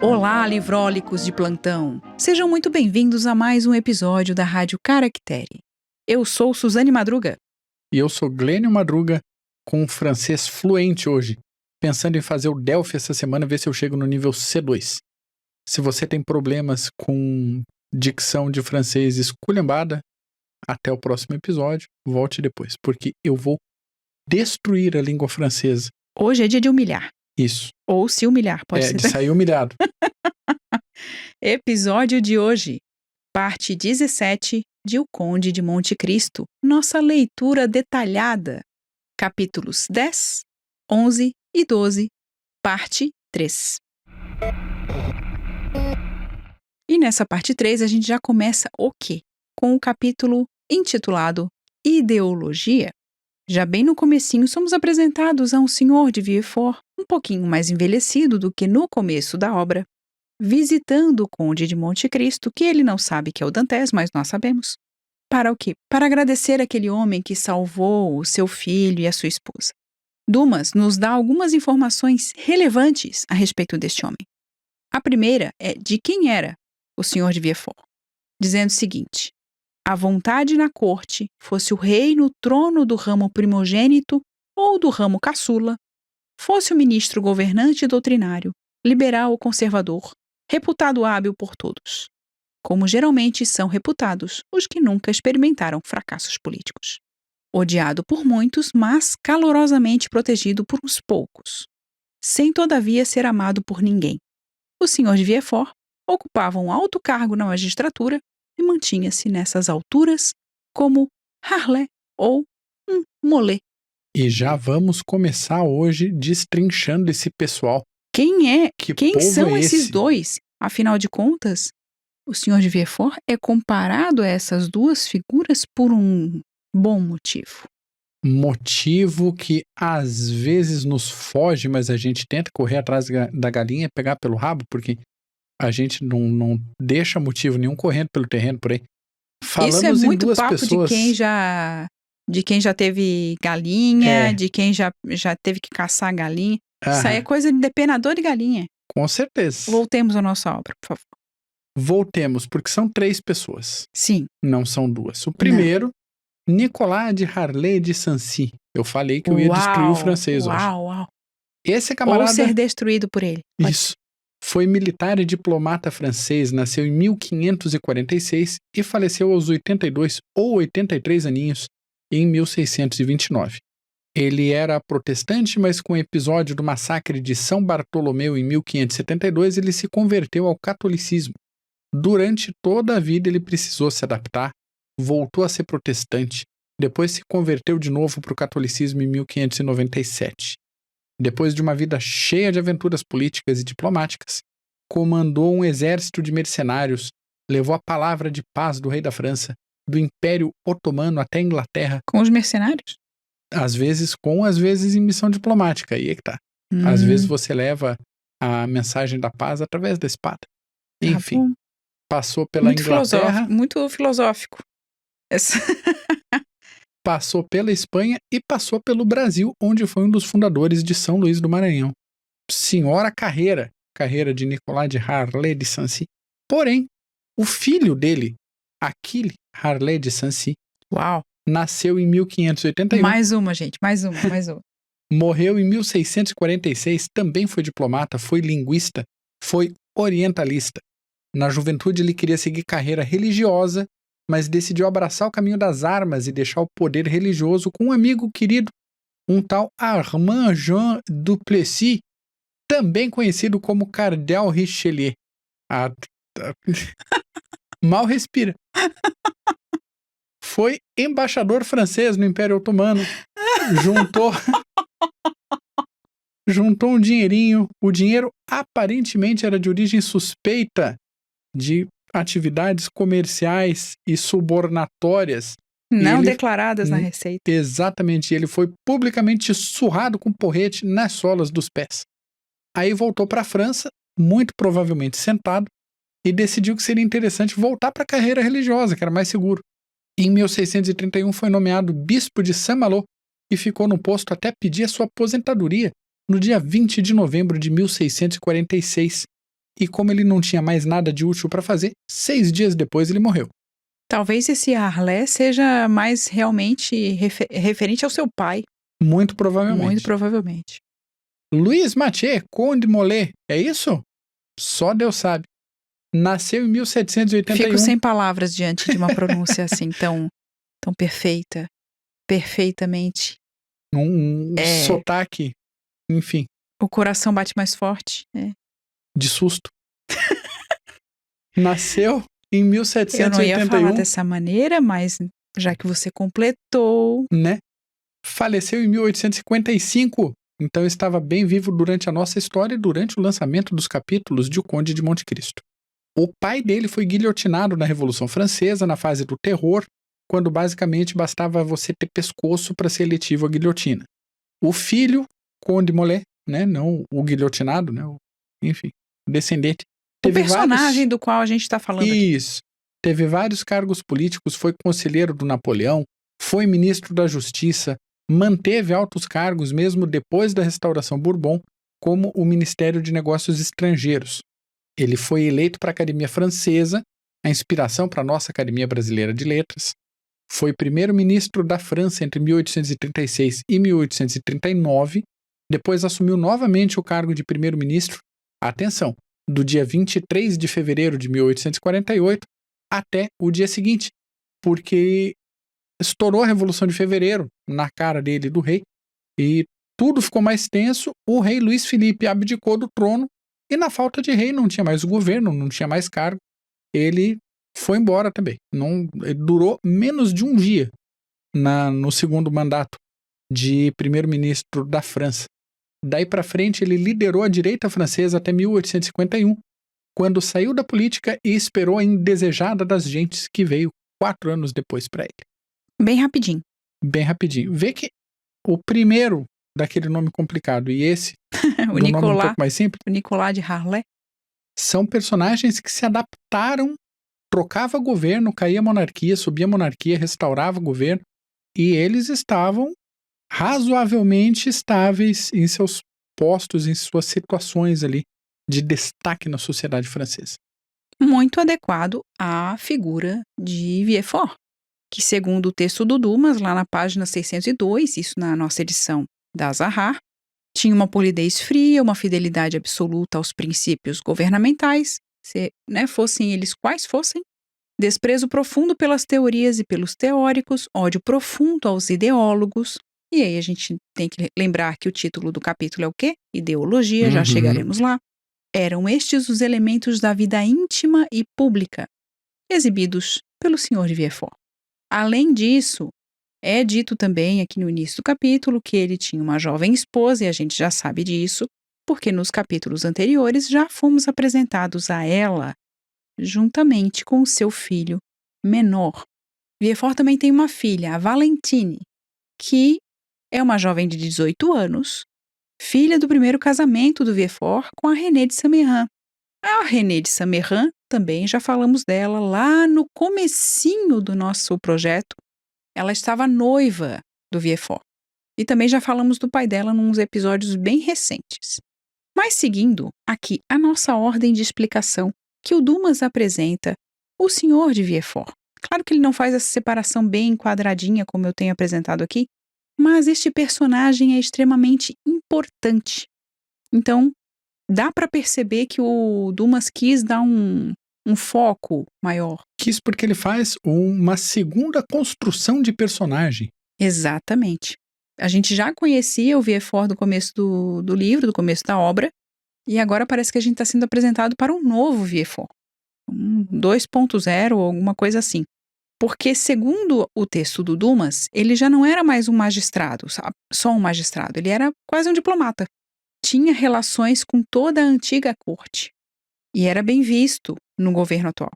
Olá, livrólicos de plantão! Sejam muito bem-vindos a mais um episódio da Rádio Caractere. Eu sou Suzane Madruga. E eu sou Glênio Madruga, com um francês fluente hoje, pensando em fazer o Delphi essa semana, ver se eu chego no nível C2. Se você tem problemas com dicção de francês esculhambada, até o próximo episódio, volte depois, porque eu vou destruir a língua francesa. Hoje é dia de humilhar. Isso. Ou se humilhar, pode ser. De sair humilhado. Episódio de hoje, parte 17 de O Conde de Monte Cristo, nossa leitura detalhada, capítulos 10, 11 e 12, parte 3. E nessa parte 3 a gente já começa o quê? Com o capítulo intitulado Ideologia. Já bem no comecinho somos apresentados a um senhor de Villefort, um pouquinho mais envelhecido do que no começo da obra, visitando o Conde de Monte Cristo, que ele não sabe que é o Dantes, mas nós sabemos. Para o quê? Para agradecer aquele homem que salvou o seu filho e a sua esposa. Dumas nos dá algumas informações relevantes a respeito deste homem. A primeira é de quem era o senhor de Villefort, dizendo o seguinte: a vontade na corte, fosse o rei no trono do ramo primogênito ou do ramo caçula, fosse o ministro governante e doutrinário, liberal ou conservador, reputado hábil por todos, como geralmente são reputados os que nunca experimentaram fracassos políticos. Odiado por muitos, mas calorosamente protegido por uns poucos, sem todavia ser amado por ninguém. O senhor de Villefort ocupava um alto cargo na magistratura e mantinha-se nessas alturas como Harlé ou Molé. E já vamos começar hoje destrinchando esse pessoal. Quem são é esses esse? dois? Afinal de contas, o senhor de Villefort é comparado a essas duas figuras por um bom motivo. Motivo que às vezes nos foge, mas a gente tenta correr atrás da galinha e pegar pelo rabo, porque a gente não deixa motivo nenhum correndo pelo terreno por aí. Falamos isso é muito em duas papo pessoas. de quem já teve galinha, de quem já teve que caçar galinha. Isso aí é coisa de depenador de galinha. Com certeza. Voltemos à nossa obra, por favor. Voltemos, porque são 3 pessoas. Sim. Não são 2. O primeiro, Nicolas de Harlay de Sancy. Eu falei que eu ia destruir o francês hoje. Uau. Esse camarada... Ou ser destruído por ele. Isso. Foi militar e diplomata francês, nasceu em 1546 e faleceu aos 82 ou 83 aninhos em 1629. Ele era protestante, mas com o episódio do massacre de São Bartolomeu em 1572, ele se converteu ao catolicismo. Durante toda a vida ele precisou se adaptar, voltou a ser protestante, depois se converteu de novo para o catolicismo em 1597. Depois de uma vida cheia de aventuras políticas e diplomáticas, comandou um exército de mercenários, levou a palavra de paz do rei da França, do Império Otomano até a Inglaterra. Com os mercenários? Às vezes com, às vezes em missão diplomática, aí é que tá. Às vezes você leva a mensagem da paz através da espada. Enfim, passou pela Inglaterra. Muito filosófico. Passou pela Espanha e passou pelo Brasil, onde foi um dos fundadores de São Luís do Maranhão. Senhora carreira de Nicolas de Harlay de Sancy. Porém, o filho dele, Achille Harlay de Sancy, nasceu em 1581. Mais uma, gente, mais uma. Morreu em 1646, também foi diplomata, foi linguista, foi orientalista. Na juventude ele queria seguir carreira religiosa, mas decidiu abraçar o caminho das armas e deixar o poder religioso com um amigo querido, um tal Armand Jean Duplessis, também conhecido como Cardeal Richelieu. Mal respira. Foi embaixador francês no Império Otomano, juntou um dinheirinho, o dinheiro aparentemente era de origem suspeita de atividades comerciais e subornatórias. Não declaradas na receita. Exatamente, ele foi publicamente surrado com porrete nas solas dos pés. Aí voltou para a França, muito provavelmente sentado, e decidiu que seria interessante voltar para a carreira religiosa, que era mais seguro. Em 1631 foi nomeado bispo de Saint-Malo e ficou no posto até pedir a sua aposentadoria no dia 20 de novembro de 1646. e como ele não tinha mais nada de útil para fazer, 6 dias depois ele morreu. Talvez esse Harlé seja mais realmente referente ao seu pai. Muito provavelmente. Muito provavelmente. Louis Mathieu, Conde Molé, é isso? Só Deus sabe. Nasceu em 1781. Fico sem palavras diante de uma pronúncia assim tão perfeita. Perfeitamente. Um sotaque, enfim. O coração bate mais forte. De susto. Nasceu em 1781. Eu não ia falar dessa maneira, mas já que você completou... Né? Faleceu em 1855. Então estava bem vivo durante a nossa história e durante o lançamento dos capítulos de O Conde de Monte Cristo. O pai dele foi guilhotinado na Revolução Francesa, na fase do terror, quando basicamente bastava você ter pescoço para ser eletivo à guilhotina. O filho, Conde Molé, né, não o guilhotinado, né, enfim, descendente. O personagem do qual a gente está falando aqui. Isso. Teve vários cargos políticos, foi conselheiro do Napoleão, foi ministro da Justiça, manteve altos cargos mesmo depois da restauração Bourbon, como o Ministério de Negócios Estrangeiros. Ele foi eleito para a Academia Francesa, a inspiração para a nossa Academia Brasileira de Letras. Foi primeiro-ministro da França entre 1836 e 1839, depois assumiu novamente o cargo de primeiro-ministro, atenção, do dia 23 de fevereiro de 1848 até o dia seguinte, porque estourou a Revolução de Fevereiro na cara dele, do rei, e tudo ficou mais tenso. O rei Luís Felipe abdicou do trono e, na falta de rei, não tinha mais o governo, não tinha mais cargo, ele foi embora também. Durou menos de um dia no segundo mandato de primeiro-ministro da França. Daí para frente, ele liderou a direita francesa até 1851, quando saiu da política e esperou a indesejada das gentes que veio 4 anos depois para ele. Bem rapidinho. Bem rapidinho. Vê que o primeiro daquele nome complicado e esse o do nome um pouco mais simples, o Nicolas de Harlé, são personagens que se adaptaram, trocava governo, caía a monarquia, subia a monarquia, restaurava o governo, e eles estavam razoavelmente estáveis em seus postos, em suas situações ali de destaque na sociedade francesa. Muito adequado à figura de Villefort, que segundo o texto do Dumas, lá na página 602, isso na nossa edição da Zahar, tinha uma polidez fria, uma fidelidade absoluta aos princípios governamentais, fossem eles quais fossem, desprezo profundo pelas teorias e pelos teóricos, ódio profundo aos ideólogos. E aí a gente tem que lembrar que o título do capítulo é o quê? Ideologia, já chegaremos lá. Eram estes os elementos da vida íntima e pública, exibidos pelo Sr. de Villefort. Além disso, é dito também aqui no início do capítulo que ele tinha uma jovem esposa, e a gente já sabe disso, porque nos capítulos anteriores já fomos apresentados a ela, juntamente com o seu filho menor. Villefort também tem uma filha, a Valentine, que é uma jovem de 18 anos, filha do primeiro casamento do Villefort com a Renée de Saint-Méran. A Renée de Saint-Méran, também já falamos dela lá no comecinho do nosso projeto. Ela estava noiva do Villefort. E também já falamos do pai dela nos episódios bem recentes. Mas seguindo aqui a nossa ordem de explicação que o Dumas apresenta o Sr. de Villefort. Claro que ele não faz essa separação bem quadradinha como eu tenho apresentado aqui, mas este personagem é extremamente importante. Então, dá para perceber que o Dumas quis dar um foco maior. Quis porque ele faz uma segunda construção de personagem. Exatamente. A gente já conhecia o Villefort do começo do livro, do começo da obra, e agora parece que a gente está sendo apresentado para um novo Villefort. 2.0 ou alguma coisa assim. Porque, segundo o texto do Dumas, ele já não era mais um magistrado, só um magistrado, ele era quase um diplomata. Tinha relações com toda a antiga corte e era bem visto no governo atual.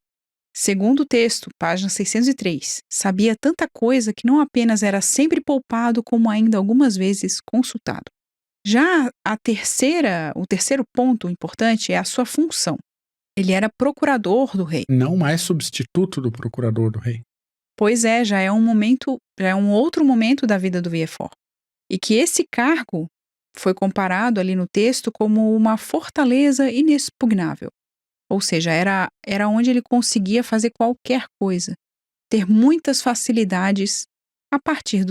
Segundo o texto, página 603, sabia tanta coisa que não apenas era sempre poupado, como ainda algumas vezes consultado. Já o terceiro ponto importante é a sua função. Ele era procurador do rei. Não mais substituto do procurador do rei. Pois é, já é um outro momento da vida do Villefort. E que esse cargo foi comparado ali no texto como uma fortaleza inexpugnável. Ou seja, era onde ele conseguia fazer qualquer coisa, ter muitas facilidades a partir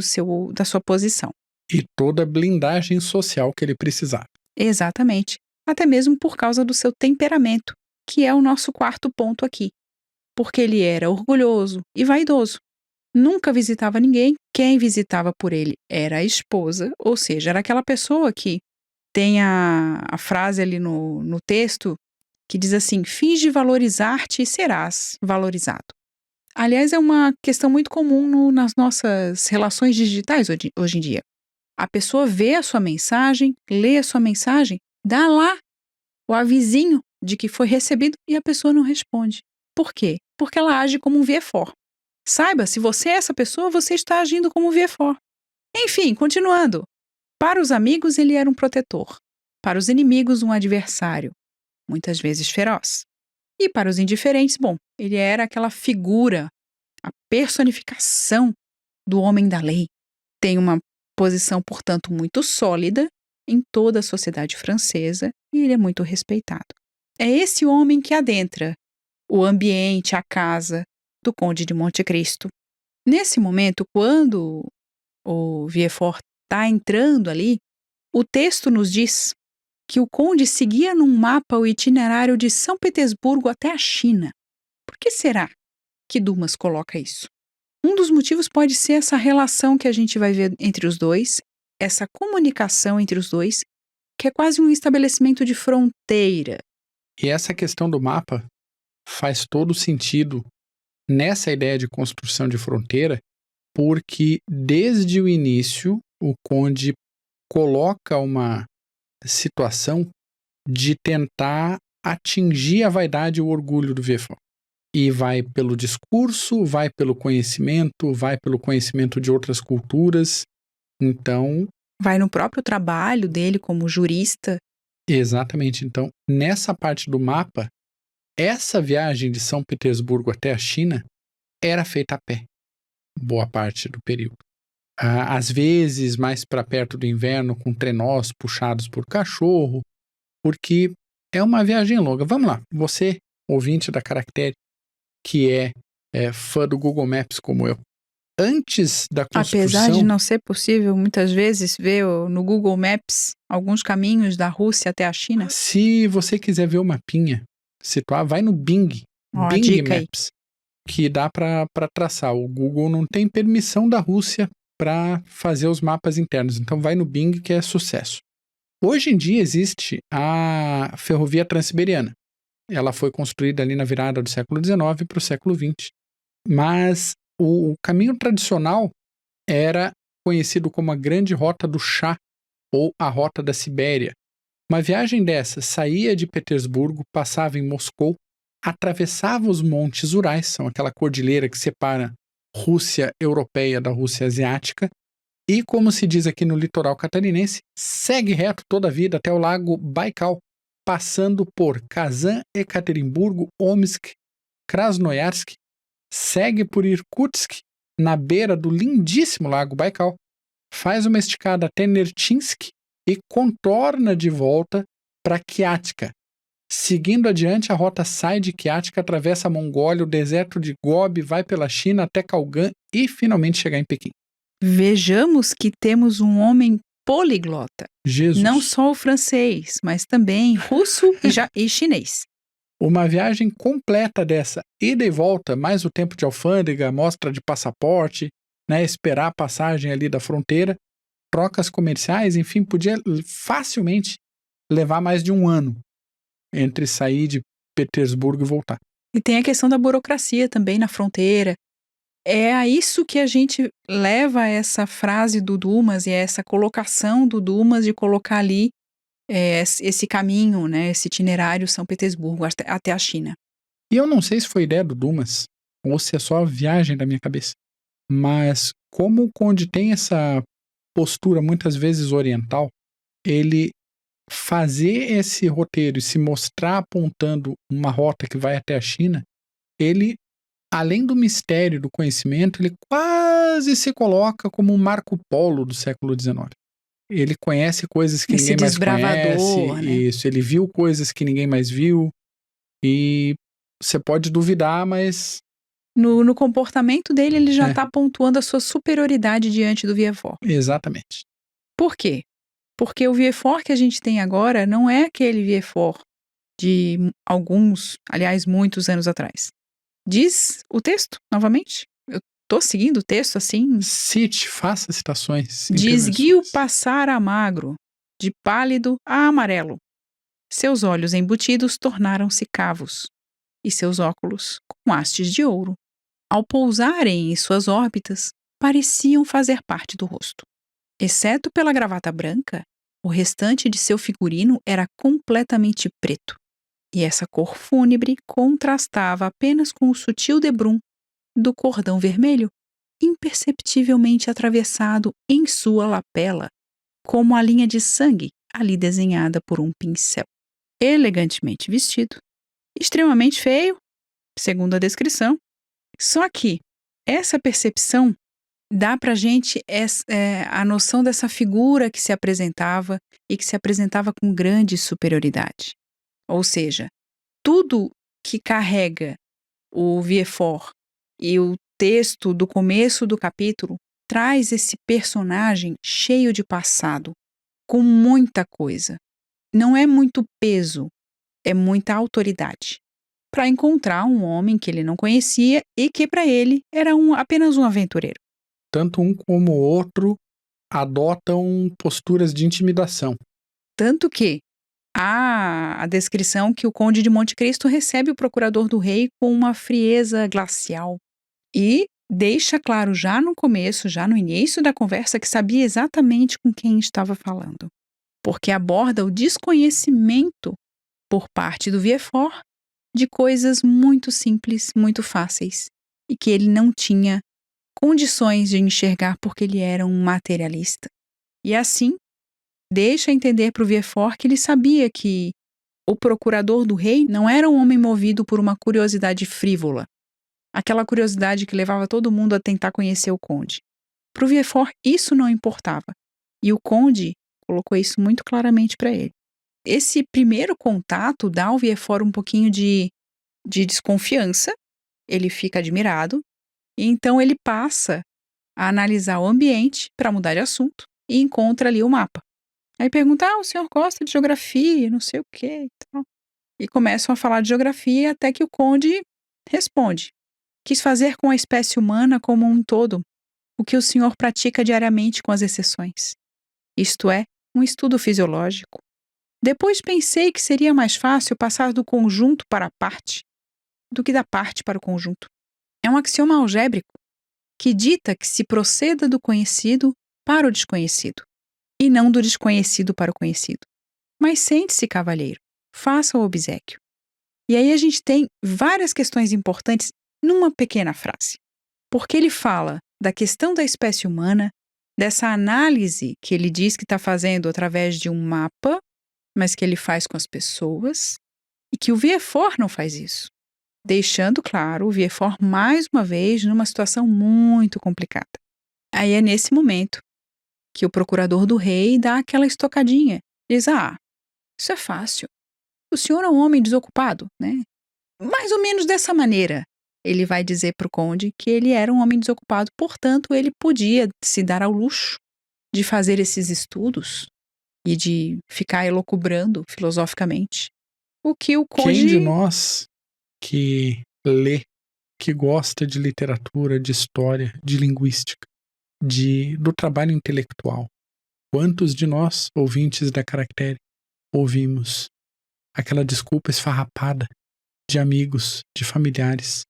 da sua posição. E toda a blindagem social que ele precisava. Exatamente. Até mesmo por causa do seu temperamento, que é o nosso quarto ponto aqui. Porque ele era orgulhoso e vaidoso. Nunca visitava ninguém, quem visitava por ele era a esposa, ou seja, era aquela pessoa que tem a frase ali no texto que diz assim: finge valorizar-te e serás valorizado. Aliás, é uma questão muito comum nas nossas relações digitais hoje em dia. A pessoa vê a sua mensagem, lê a sua mensagem, dá lá o avisinho de que foi recebido e a pessoa não responde. Por quê? Porque ela age como um vieux-fort. Saiba, se você é essa pessoa, você está agindo como um vieux-fort. Enfim, continuando. Para os amigos, ele era um protetor. Para os inimigos, um adversário, muitas vezes feroz. E para os indiferentes, bom, ele era aquela figura, a personificação do homem da lei. Tem uma posição, portanto, muito sólida em toda a sociedade francesa e ele é muito respeitado. É esse homem que adentra o ambiente, a casa do Conde de Monte Cristo. Nesse momento, quando o Vieux-fort está entrando ali, o texto nos diz que o Conde seguia num mapa o itinerário de São Petersburgo até a China. Por que será que Dumas coloca isso? Um dos motivos pode ser essa relação que a gente vai ver entre os dois, essa comunicação entre os dois, que é quase um estabelecimento de fronteira. E essa questão do mapa faz todo sentido nessa ideia de construção de fronteira, porque desde o início o Conde coloca uma situação de tentar atingir a vaidade e o orgulho do Vieux-fort. E vai pelo discurso, vai pelo conhecimento de outras culturas. Então... vai no próprio trabalho dele como jurista. Exatamente. Então, nessa parte do mapa, essa viagem de São Petersburgo até a China era feita a pé, boa parte do período. Às vezes, mais para perto do inverno, com trenós puxados por cachorro, porque é uma viagem longa. Vamos lá, você, ouvinte da Caractere, que é fã do Google Maps como eu, antes da construção... Apesar de não ser possível, muitas vezes, ver no Google Maps alguns caminhos da Rússia até a China. Se você quiser ver o mapinha, situar, vai no Bing, Bing Maps, que dá para traçar. O Google não tem permissão da Rússia para fazer os mapas internos, então vai no Bing que é sucesso. Hoje em dia existe a ferrovia Transiberiana. Ela foi construída ali na virada do século XIX para o século XX. Mas o caminho tradicional era conhecido como a Grande Rota do Chá ou a Rota da Sibéria. Uma viagem dessa saía de Petersburgo, passava em Moscou, atravessava os Montes Urais, são aquela cordilheira que separa Rússia europeia da Rússia asiática, e, como se diz aqui no litoral catarinense, segue reto toda a vida até o lago Baikal, passando por Kazan, Ekaterimburgo, Omsk, Krasnoyarsk, segue por Irkutsk, na beira do lindíssimo lago Baikal, faz uma esticada até Nerchinsk e contorna de volta para Kiatka. Seguindo adiante, a rota sai de Kiatka, atravessa a Mongólia, o deserto de Gobi, vai pela China até Kalgan e finalmente chegar em Pequim. Vejamos que temos um homem poliglota. Jesus. Não só o francês, mas também russo e chinês. Uma viagem completa dessa, ida e volta, mais o tempo de alfândega, mostra de passaporte, esperar a passagem ali da fronteira, trocas comerciais, enfim, podia facilmente levar mais de um ano entre sair de Petersburgo e voltar. E tem a questão da burocracia também na fronteira. É a isso que a gente leva essa frase do Dumas e essa colocação do Dumas de colocar ali esse caminho, esse itinerário São Petersburgo até a China. E eu não sei se foi ideia do Dumas ou se é só a viagem da minha cabeça, mas como o Conde tem essa postura muitas vezes oriental, ele fazer esse roteiro e se mostrar apontando uma rota que vai até a China, ele, além do mistério do conhecimento, ele quase se coloca como um Marco Polo do século XIX. Ele conhece coisas que ninguém mais conhece, né? Isso, ele viu coisas que ninguém mais viu, E você pode duvidar, mas... No comportamento dele, ele já está pontuando a sua superioridade diante do Villefort. Exatamente. Por quê? Porque o Villefort que a gente tem agora não é aquele Villefort de aliás, muitos anos atrás. Diz o texto, novamente. Eu tô seguindo o texto assim. Cite, faça citações. De esguio passar a magro, de pálido a amarelo. Seus olhos embutidos tornaram-se cavos, e seus óculos com hastes de ouro. Ao pousarem em suas órbitas, pareciam fazer parte do rosto. Exceto pela gravata branca, o restante de seu figurino era completamente preto, e essa cor fúnebre contrastava apenas com o sutil debrum do cordão vermelho, imperceptivelmente atravessado em sua lapela, como a linha de sangue ali desenhada por um pincel. Elegantemente vestido, extremamente feio, segundo a descrição. Só que essa percepção dá pra gente a noção dessa figura que se apresentava e que se apresentava com grande superioridade. Ou seja, tudo que carrega o Villefort e o texto do começo do capítulo traz esse personagem cheio de passado, com muita coisa. Não é muito peso, é muita autoridade. Para encontrar um homem que ele não conhecia e que para ele era apenas um aventureiro. Tanto um como o outro adotam posturas de intimidação. Tanto que há a descrição que o Conde de Monte Cristo recebe o procurador do rei com uma frieza glacial e deixa claro já no começo, já no início da conversa, que sabia exatamente com quem estava falando. Porque aborda o desconhecimento por parte do Villefort de coisas muito simples, muito fáceis, e que ele não tinha condições de enxergar porque ele era um materialista. E assim, deixa entender para o Villefort que ele sabia que o procurador do rei não era um homem movido por uma curiosidade frívola, aquela curiosidade que levava todo mundo a tentar conhecer o conde. Para o Villefort isso não importava, e o conde colocou isso muito claramente para ele. Esse primeiro contato dá ao Villefort um pouquinho de desconfiança, ele fica admirado, e então ele passa a analisar o ambiente para mudar de assunto e encontra ali o mapa. Aí pergunta, o senhor gosta de geografia, não sei o quê e tal. E começam a falar de geografia até que o conde responde. Quis fazer com a espécie humana como um todo o que o senhor pratica diariamente com as exceções. Isto é, um estudo fisiológico. Depois pensei que seria mais fácil passar do conjunto para a parte do que da parte para o conjunto. É um axioma algébrico que dita que se proceda do conhecido para o desconhecido e não do desconhecido para o conhecido. Mas sente-se, cavalheiro, faça o obséquio. E aí a gente tem várias questões importantes numa pequena frase. Porque ele fala da questão da espécie humana, dessa análise que ele diz que está fazendo através de um mapa, mas que ele faz com as pessoas, e que o Villefort não faz isso. Deixando claro o Villefort mais uma vez numa situação muito complicada. Aí é nesse momento que o procurador do rei dá aquela estocadinha. Diz, isso é fácil. O senhor é um homem desocupado, né? Mais ou menos dessa maneira. Ele vai dizer para o conde que ele era um homem desocupado, portanto ele podia se dar ao luxo de fazer esses estudos e de ficar elucubrando filosoficamente. O que o conde... Quem de nós que lê, que gosta de literatura, de história, de linguística, do trabalho intelectual, quantos de nós, ouvintes da Caractere, ouvimos aquela desculpa esfarrapada de amigos, de familiares?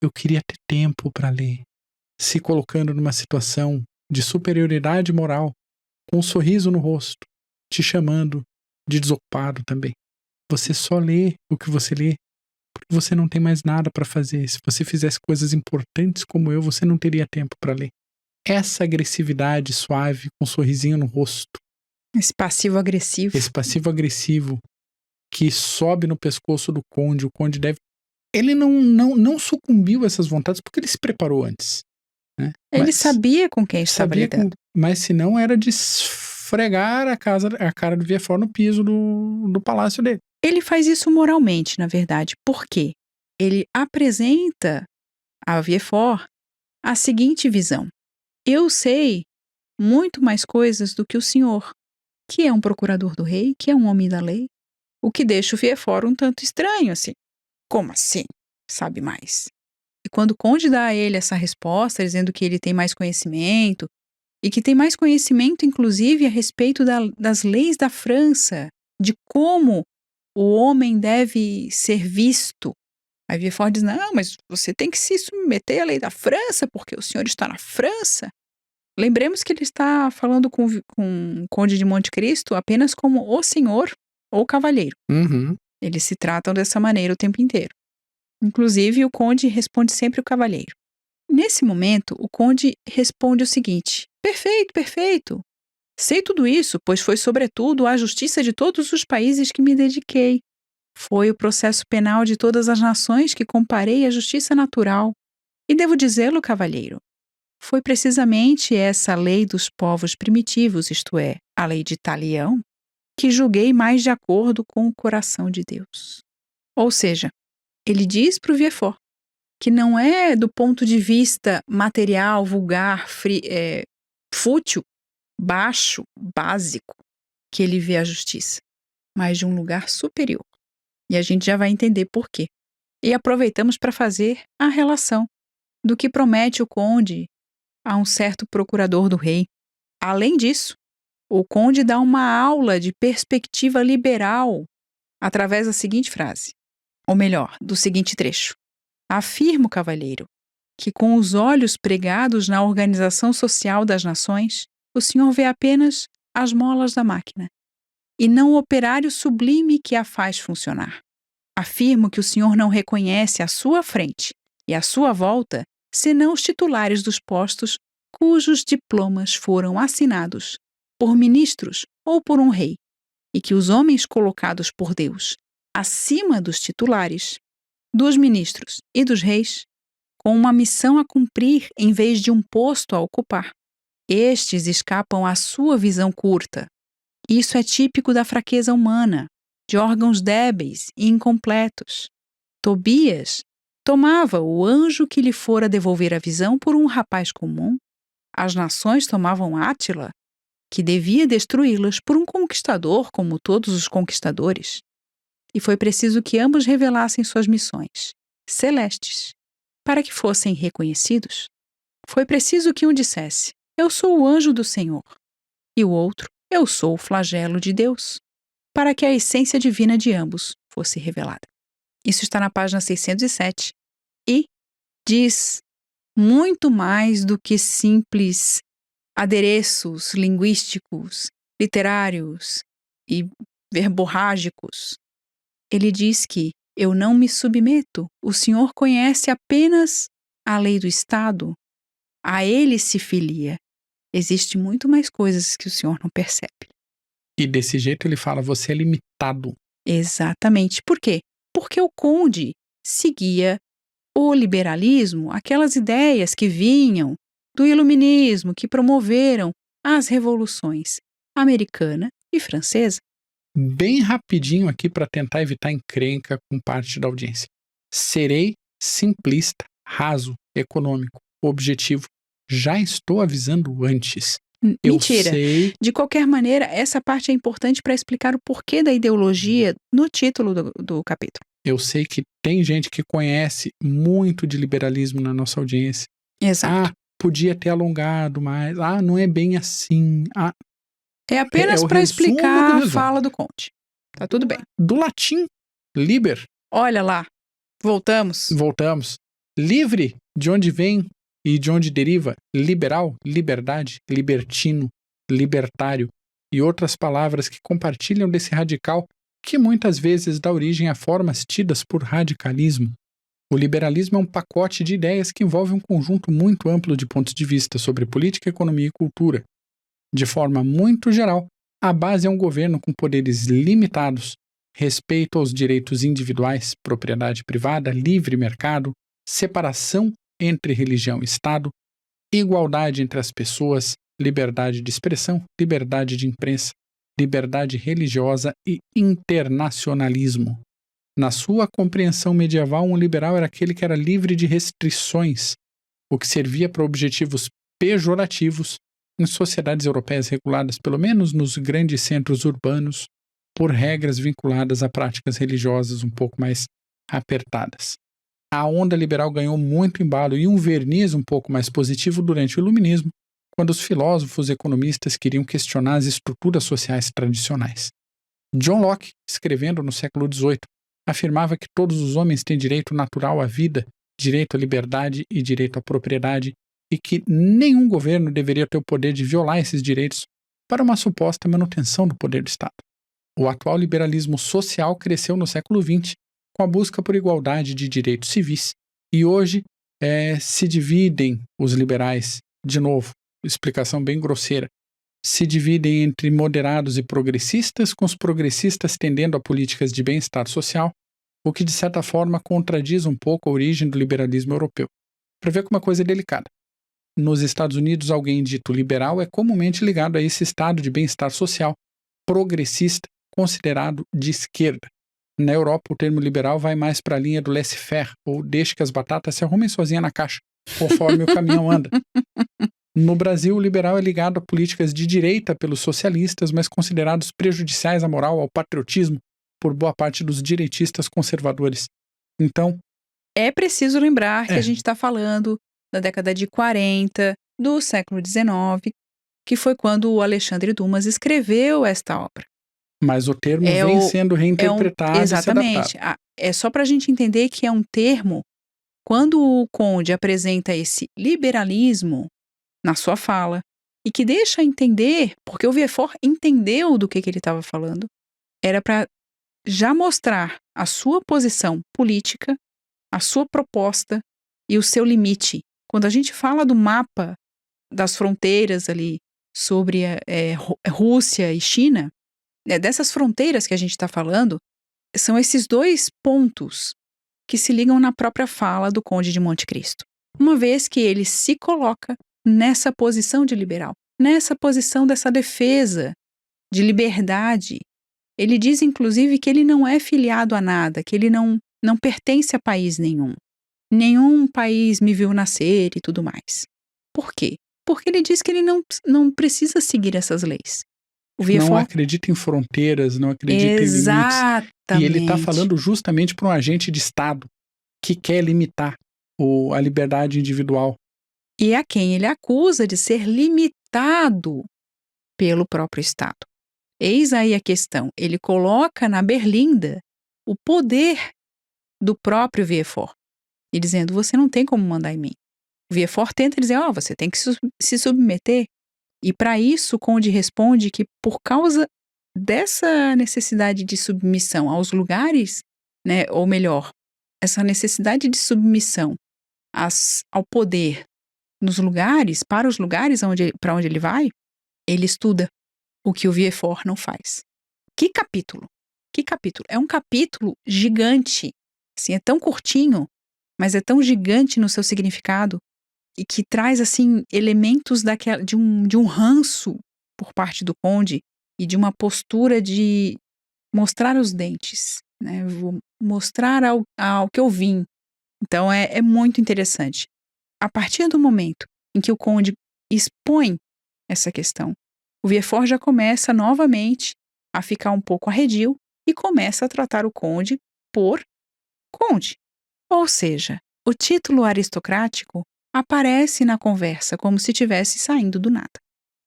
Eu queria ter tempo para ler, se colocando numa situação de superioridade moral, com um sorriso no rosto, te chamando de desocupado também. Você só lê o que você lê porque você não tem mais nada para fazer. Se você fizesse coisas importantes como eu, você não teria tempo para ler. Essa agressividade suave, com um sorrisinho no rosto. Esse passivo-agressivo. Esse passivo-agressivo que sobe no pescoço do conde. O conde deve... Ele não sucumbiu a essas vontades porque ele se preparou antes. Né? Ele sabia com quem estava lidando. Mas se não era de esfregar a cara do Villefort no piso do palácio dele. Ele faz isso moralmente, na verdade. Por quê? Ele apresenta a Villefort a seguinte visão: eu sei muito mais coisas do que o senhor, que é um procurador do rei, que é um homem da lei, o que deixa o Villefort um tanto estranho, assim. Como assim? Sabe mais? E quando o conde dá a ele essa resposta, dizendo que ele tem mais conhecimento, e que tem mais conhecimento, inclusive, a respeito das leis da França, de como o homem deve ser visto. Aí Villefort diz: não, mas você tem que se submeter à lei da França, porque o senhor está na França. Lembremos que ele está falando com o Conde de Monte Cristo apenas como o senhor ou cavalheiro. Uhum. Eles se tratam dessa maneira o tempo inteiro. Inclusive, o conde responde sempre o cavalheiro. Nesse momento, o conde responde o seguinte: perfeito, perfeito. Sei tudo isso, pois foi sobretudo à justiça de todos os países que me dediquei. Foi o processo penal de todas as nações que comparei à justiça natural. E devo dizê-lo, cavalheiro, foi precisamente essa lei dos povos primitivos, isto é, a lei de Talião, que julguei mais de acordo com o coração de Deus. Ou seja, ele diz para o Villefort que não é do ponto de vista material, vulgar, fútil, baixo, básico, que ele vê a justiça, mas de um lugar superior. E a gente já vai entender por quê. E aproveitamos para fazer a relação do que promete o conde a um certo procurador do rei. Além disso, o conde dá uma aula de perspectiva liberal através da seguinte frase, ou melhor, do seguinte trecho: afirmo, cavalheiro, que com os olhos pregados na organização social das nações, o senhor vê apenas as molas da máquina, e não o operário sublime que a faz funcionar. Afirmo que o senhor não reconhece à sua frente e à sua volta senão os titulares dos postos cujos diplomas foram assinados por ministros ou por um rei, e que os homens colocados por Deus acima dos titulares, dos ministros e dos reis, com uma missão a cumprir em vez de um posto a ocupar. Estes escapam à sua visão curta. Isso é típico da fraqueza humana, de órgãos débeis e incompletos. Tobias tomava o anjo que lhe fora devolver a visão por um rapaz comum. As nações tomavam Átila, que devia destruí-las, por um conquistador como todos os conquistadores. E foi preciso que ambos revelassem suas missões celestes, para que fossem reconhecidos. Foi preciso que um dissesse: eu sou o anjo do Senhor, e o outro: eu sou o flagelo de Deus, para que a essência divina de ambos fosse revelada. Isso está na página 607 e diz muito mais do que simples adereços linguísticos, literários e verborrágicos. Ele diz que eu não me submeto, o Senhor conhece apenas a lei do Estado, a ele se filia. Existe muito mais coisas que o Senhor não percebe. E desse jeito ele fala: você é limitado. Exatamente. Por quê? Porque o conde seguia o liberalismo, aquelas ideias que vinham do iluminismo, que promoveram as revoluções americana e francesa. Bem rapidinho aqui para tentar evitar encrenca com parte da audiência. Serei simplista, raso, econômico, objetivo. Já estou avisando antes. Mentira. Eu sei... De qualquer maneira, essa parte é importante para explicar o porquê da ideologia no título do capítulo. Eu sei que tem gente que conhece muito de liberalismo na nossa audiência. Exato. Podia ter alongado mais. Não é bem assim. É apenas para explicar a fala do conde. Tá tudo bem. Do latim, liber. Olha lá. Voltamos. Livre, de onde vem e de onde deriva liberal, liberdade, libertino, libertário e outras palavras que compartilham desse radical que muitas vezes dá origem a formas tidas por radicalismo. O liberalismo é um pacote de ideias que envolve um conjunto muito amplo de pontos de vista sobre política, economia e cultura. De forma muito geral, a base é um governo com poderes limitados, respeito aos direitos individuais, propriedade privada, livre mercado, separação entre religião e Estado, igualdade entre as pessoas, liberdade de expressão, liberdade de imprensa, liberdade religiosa e internacionalismo. Na sua compreensão medieval, um liberal era aquele que era livre de restrições, o que servia para objetivos pejorativos em sociedades europeias reguladas, pelo menos nos grandes centros urbanos, por regras vinculadas a práticas religiosas um pouco mais apertadas. A onda liberal ganhou muito embalo e um verniz um pouco mais positivo durante o Iluminismo, quando os filósofos e economistas queriam questionar as estruturas sociais tradicionais. John Locke, escrevendo no século XVIII, afirmava que todos os homens têm direito natural à vida, direito à liberdade e direito à propriedade, e que nenhum governo deveria ter o poder de violar esses direitos para uma suposta manutenção do poder do Estado. O atual liberalismo social cresceu no século XX com a busca por igualdade de direitos civis, e hoje se dividem os liberais, de novo, explicação bem grosseira, se dividem entre moderados e progressistas, com os progressistas tendendo a políticas de bem-estar social, o que de certa forma contradiz um pouco a origem do liberalismo europeu. Para ver como a coisa é delicada. Nos Estados Unidos, alguém dito liberal é comumente ligado a esse estado de bem-estar social progressista, considerado de esquerda. Na Europa, o termo liberal vai mais para a linha do laissez-faire, ou deixe que as batatas se arrumem sozinha na caixa, conforme o caminhão anda. No Brasil, o liberal é ligado a políticas de direita pelos socialistas, mas considerados prejudiciais à moral, ao patriotismo, por boa parte dos direitistas conservadores. Então, é preciso lembrar que a gente está falando da década de 40, do século XIX, que foi quando o Alexandre Dumas escreveu esta obra. Mas o termo vem sendo reinterpretado e se adaptado. Exatamente. É só para a gente entender que é um termo, quando o Conde apresenta esse liberalismo na sua fala, e que deixa entender, porque o Vieux-Fort entendeu do que ele estava falando, era para já mostrar a sua posição política, a sua proposta e o seu limite. Quando a gente fala do mapa das fronteiras ali sobre Rússia e China, dessas fronteiras que a gente está falando, são esses dois pontos que se ligam na própria fala do Conde de Monte Cristo. Uma vez que ele se coloca nessa posição de liberal, nessa posição dessa defesa de liberdade. Ele diz, inclusive, que ele não é filiado a nada, que ele não pertence a país nenhum. Nenhum país me viu nascer e tudo mais. Por quê? Porque ele diz que ele não precisa seguir essas leis. Não acredita em fronteiras, não acredita em limites. Exatamente. E ele está falando justamente para um agente de Estado que quer limitar a liberdade individual. E a quem ele acusa de ser limitado pelo próprio Estado. Eis aí a questão. Ele coloca na berlinda o poder do próprio Vieux-Fort. E dizendo, você não tem como mandar em mim. O Vieux-Fort tenta dizer, você tem que se submeter. E para isso, o Conde responde que por causa dessa necessidade de submissão aos lugares, né, ou melhor, essa necessidade de submissão ao poder nos lugares, para os lugares para onde ele vai, ele estuda o que o Vieux-Fort não faz. Que capítulo? Que capítulo? É um capítulo gigante. Assim, é tão curtinho, mas é tão gigante no seu significado e que traz assim elementos de um ranço por parte do Conde e de uma postura de mostrar os dentes, né? Vou mostrar ao que eu vim. Então é muito interessante. A partir do momento em que o Conde expõe essa questão, o Vieux-Fort já começa novamente a ficar um pouco arredio e começa a tratar o Conde por Conde. Ou seja, o título aristocrático aparece na conversa como se estivesse saindo do nada.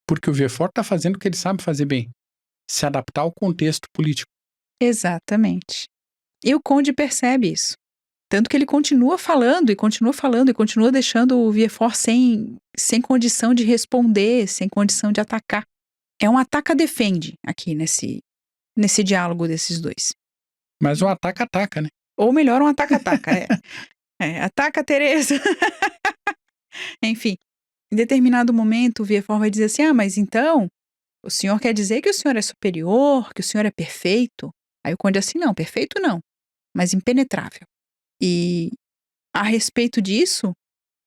Porque o Vieux-Fort está fazendo o que ele sabe fazer bem, se adaptar ao contexto político. Exatamente. E o Conde percebe isso. Tanto que ele continua falando e continua deixando o Vieux-Fort sem condição de responder, sem condição de atacar. É um ataca-defende aqui nesse diálogo desses dois. Mas um ataca-ataca, né? Ou melhor, um ataca-ataca. Ataca, Tereza. Enfim, em determinado momento o Vieux-Fort vai dizer assim, mas então, o senhor quer dizer que o senhor é superior, que o senhor é perfeito? Aí o Conde assim, não, perfeito não, mas impenetrável. E a respeito disso,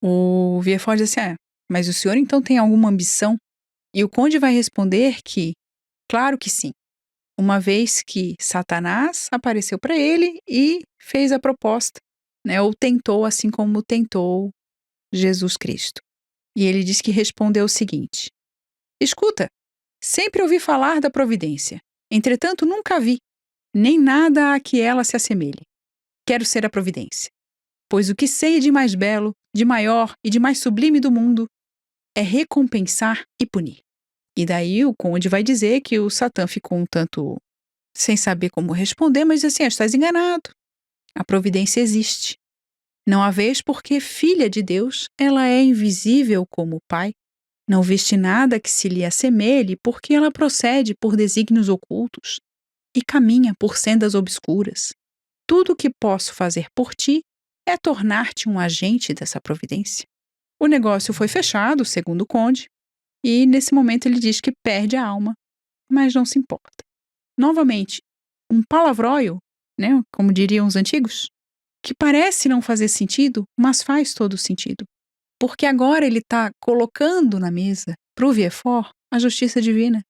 o Vieux-Fort diz assim, mas o senhor então tem alguma ambição? E o Conde vai responder que, Claro que sim. Uma vez que Satanás apareceu para ele e fez a proposta, né? Ou tentou, assim como tentou Jesus Cristo. E ele diz que respondeu o seguinte: escuta, sempre ouvi falar da providência, entretanto nunca vi, nem nada a que ela se assemelhe. Quero ser a providência, pois o que sei de mais belo, de maior e de mais sublime do mundo é recompensar e punir. E daí o conde vai dizer que o Satã ficou um tanto sem saber como responder, mas diz assim: estás enganado, a providência existe. Não a vês porque, filha de Deus, ela é invisível como o Pai. Não viste nada que se lhe assemelhe, porque ela procede por desígnios ocultos e caminha por sendas obscuras. Tudo o que posso fazer por ti é tornar-te um agente dessa providência. O negócio foi fechado, segundo o conde, e nesse momento ele diz que perde a alma, mas não se importa. Novamente, um palavróio, né, como diriam os antigos, que parece não fazer sentido, mas faz todo sentido. Porque agora ele está colocando na mesa para o Villefort a justiça divina.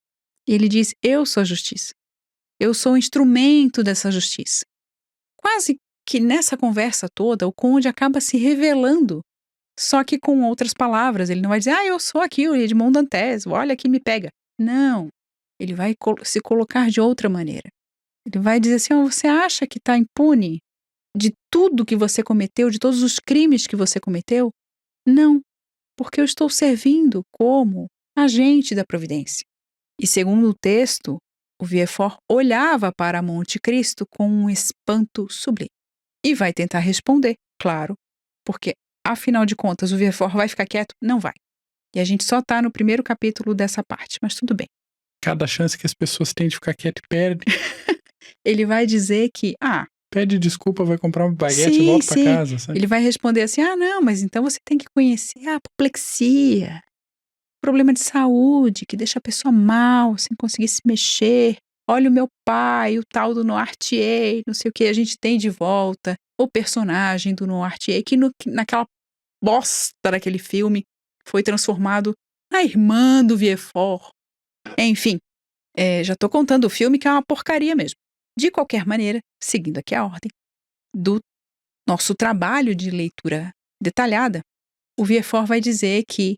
E ele diz: eu sou a justiça. Eu sou o instrumento dessa justiça. Quase que nessa conversa toda, o conde acaba se revelando, só que com outras palavras. Ele não vai dizer: eu sou aqui o Edmond Dantes, olha aqui, me pega. Não. Ele vai se colocar de outra maneira. Ele vai dizer assim: você acha que está impune de tudo que você cometeu, de todos os crimes que você cometeu? Não, porque eu estou servindo como agente da providência. E segundo o texto, o Villefort olhava para Monte Cristo com um espanto sublime. E vai tentar responder, claro, porque, afinal de contas, o Villefort vai ficar quieto? Não vai. E a gente só está no primeiro capítulo dessa parte, mas tudo bem. Cada chance que as pessoas têm de ficar quieto e perde. Ele vai dizer que, pede desculpa, vai comprar uma baguete sim, e volta pra sim. casa, sabe? Ele vai responder assim: não, mas então você tem que conhecer a apoplexia, problema de saúde que deixa a pessoa mal, sem conseguir se mexer. Olha o meu pai, o tal do Noirtier, não sei o que, a gente tem de volta o personagem do Noirtier, que naquela bosta daquele filme foi transformado na irmã do Villefort. Enfim, já tô contando o filme, que é uma porcaria mesmo. De qualquer maneira, seguindo aqui a ordem do nosso trabalho de leitura detalhada, o Villefort vai dizer que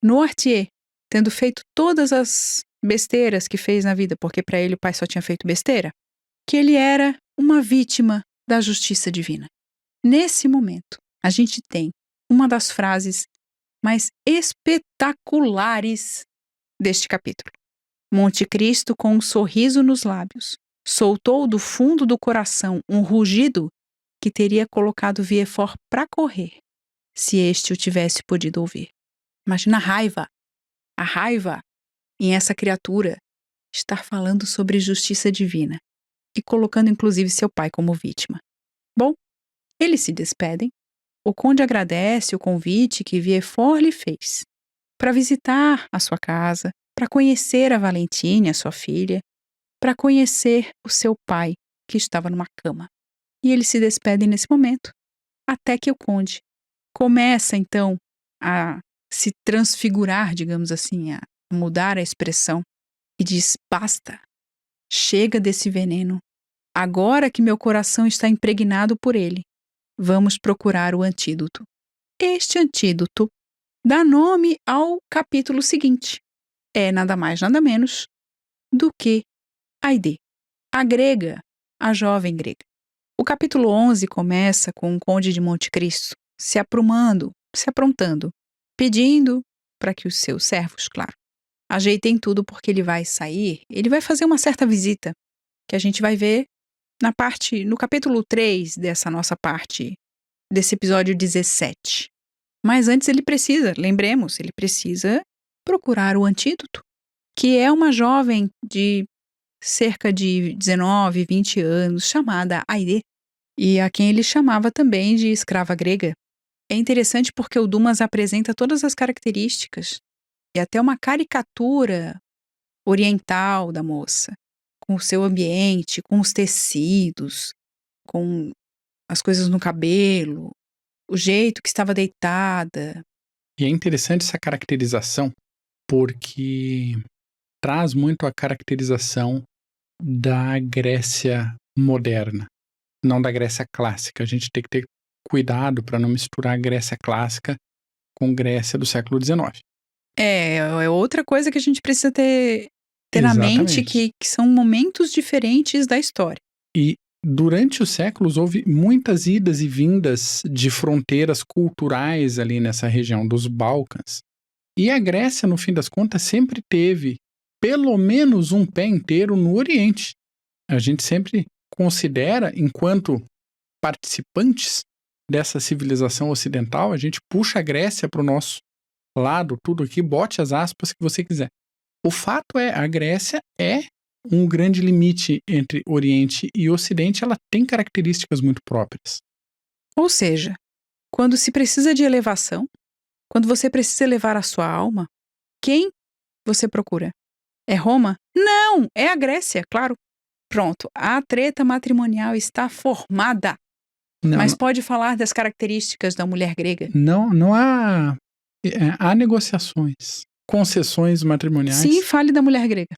Noirtier, tendo feito todas as besteiras que fez na vida, porque para ele o pai só tinha feito besteira, que ele era uma vítima da justiça divina. Nesse momento, a gente tem uma das frases mais espetaculares deste capítulo. Monte Cristo, com um sorriso nos lábios, soltou do fundo do coração um rugido que teria colocado Villefort para correr, se este o tivesse podido ouvir. Imagina a raiva em essa criatura estar falando sobre justiça divina e colocando inclusive seu pai como vítima. Bom, eles se despedem. O conde agradece o convite que Villefort lhe fez para visitar a sua casa, para conhecer a Valentine, a sua filha, para conhecer o seu pai, que estava numa cama. E eles se despedem nesse momento, até que o conde começa, então, a se transfigurar, digamos assim, a mudar a expressão, e diz: basta, chega desse veneno. Agora que meu coração está impregnado por ele, vamos procurar o antídoto. Este antídoto dá nome ao capítulo seguinte. É nada mais, nada menos do que Aide, a grega, a jovem grega. O capítulo 11 começa com o conde de Monte Cristo se aprontando, pedindo para que os seus servos, claro, ajeitem tudo porque ele vai sair, ele vai fazer uma certa visita, que a gente vai ver no capítulo 3 dessa nossa parte, desse episódio 17. Mas antes ele precisa procurar o antídoto, que é uma jovem de cerca de 19, 20 anos, chamada Aide, e a quem ele chamava também de escrava grega. É interessante porque o Dumas apresenta todas as características e até uma caricatura oriental da moça, com o seu ambiente, com os tecidos, com as coisas no cabelo, o jeito que estava deitada. E é interessante essa caracterização, porque traz muito a caracterização da Grécia moderna, não da Grécia clássica. A gente tem que ter cuidado para não misturar a Grécia clássica com Grécia do século XIX. É outra coisa que a gente precisa ter na mente, Exatamente. que são momentos diferentes da história. E durante os séculos houve muitas idas e vindas de fronteiras culturais ali nessa região dos Balcãs. E a Grécia, no fim das contas, sempre teve pelo menos um pé inteiro no Oriente. A gente sempre considera, enquanto participantes dessa civilização ocidental, a gente puxa a Grécia para o nosso lado, tudo aqui, bote as aspas que você quiser. O fato é, a Grécia é um grande limite entre Oriente e Ocidente, ela tem características muito próprias. Ou seja, quando se precisa de elevação, quando você precisa elevar a sua alma, quem você procura? É Roma? Não, é a Grécia, claro. Pronto, a treta matrimonial está formada. Mas pode falar das características da mulher grega? Não há... há negociações, concessões matrimoniais. Sim, fale da mulher grega.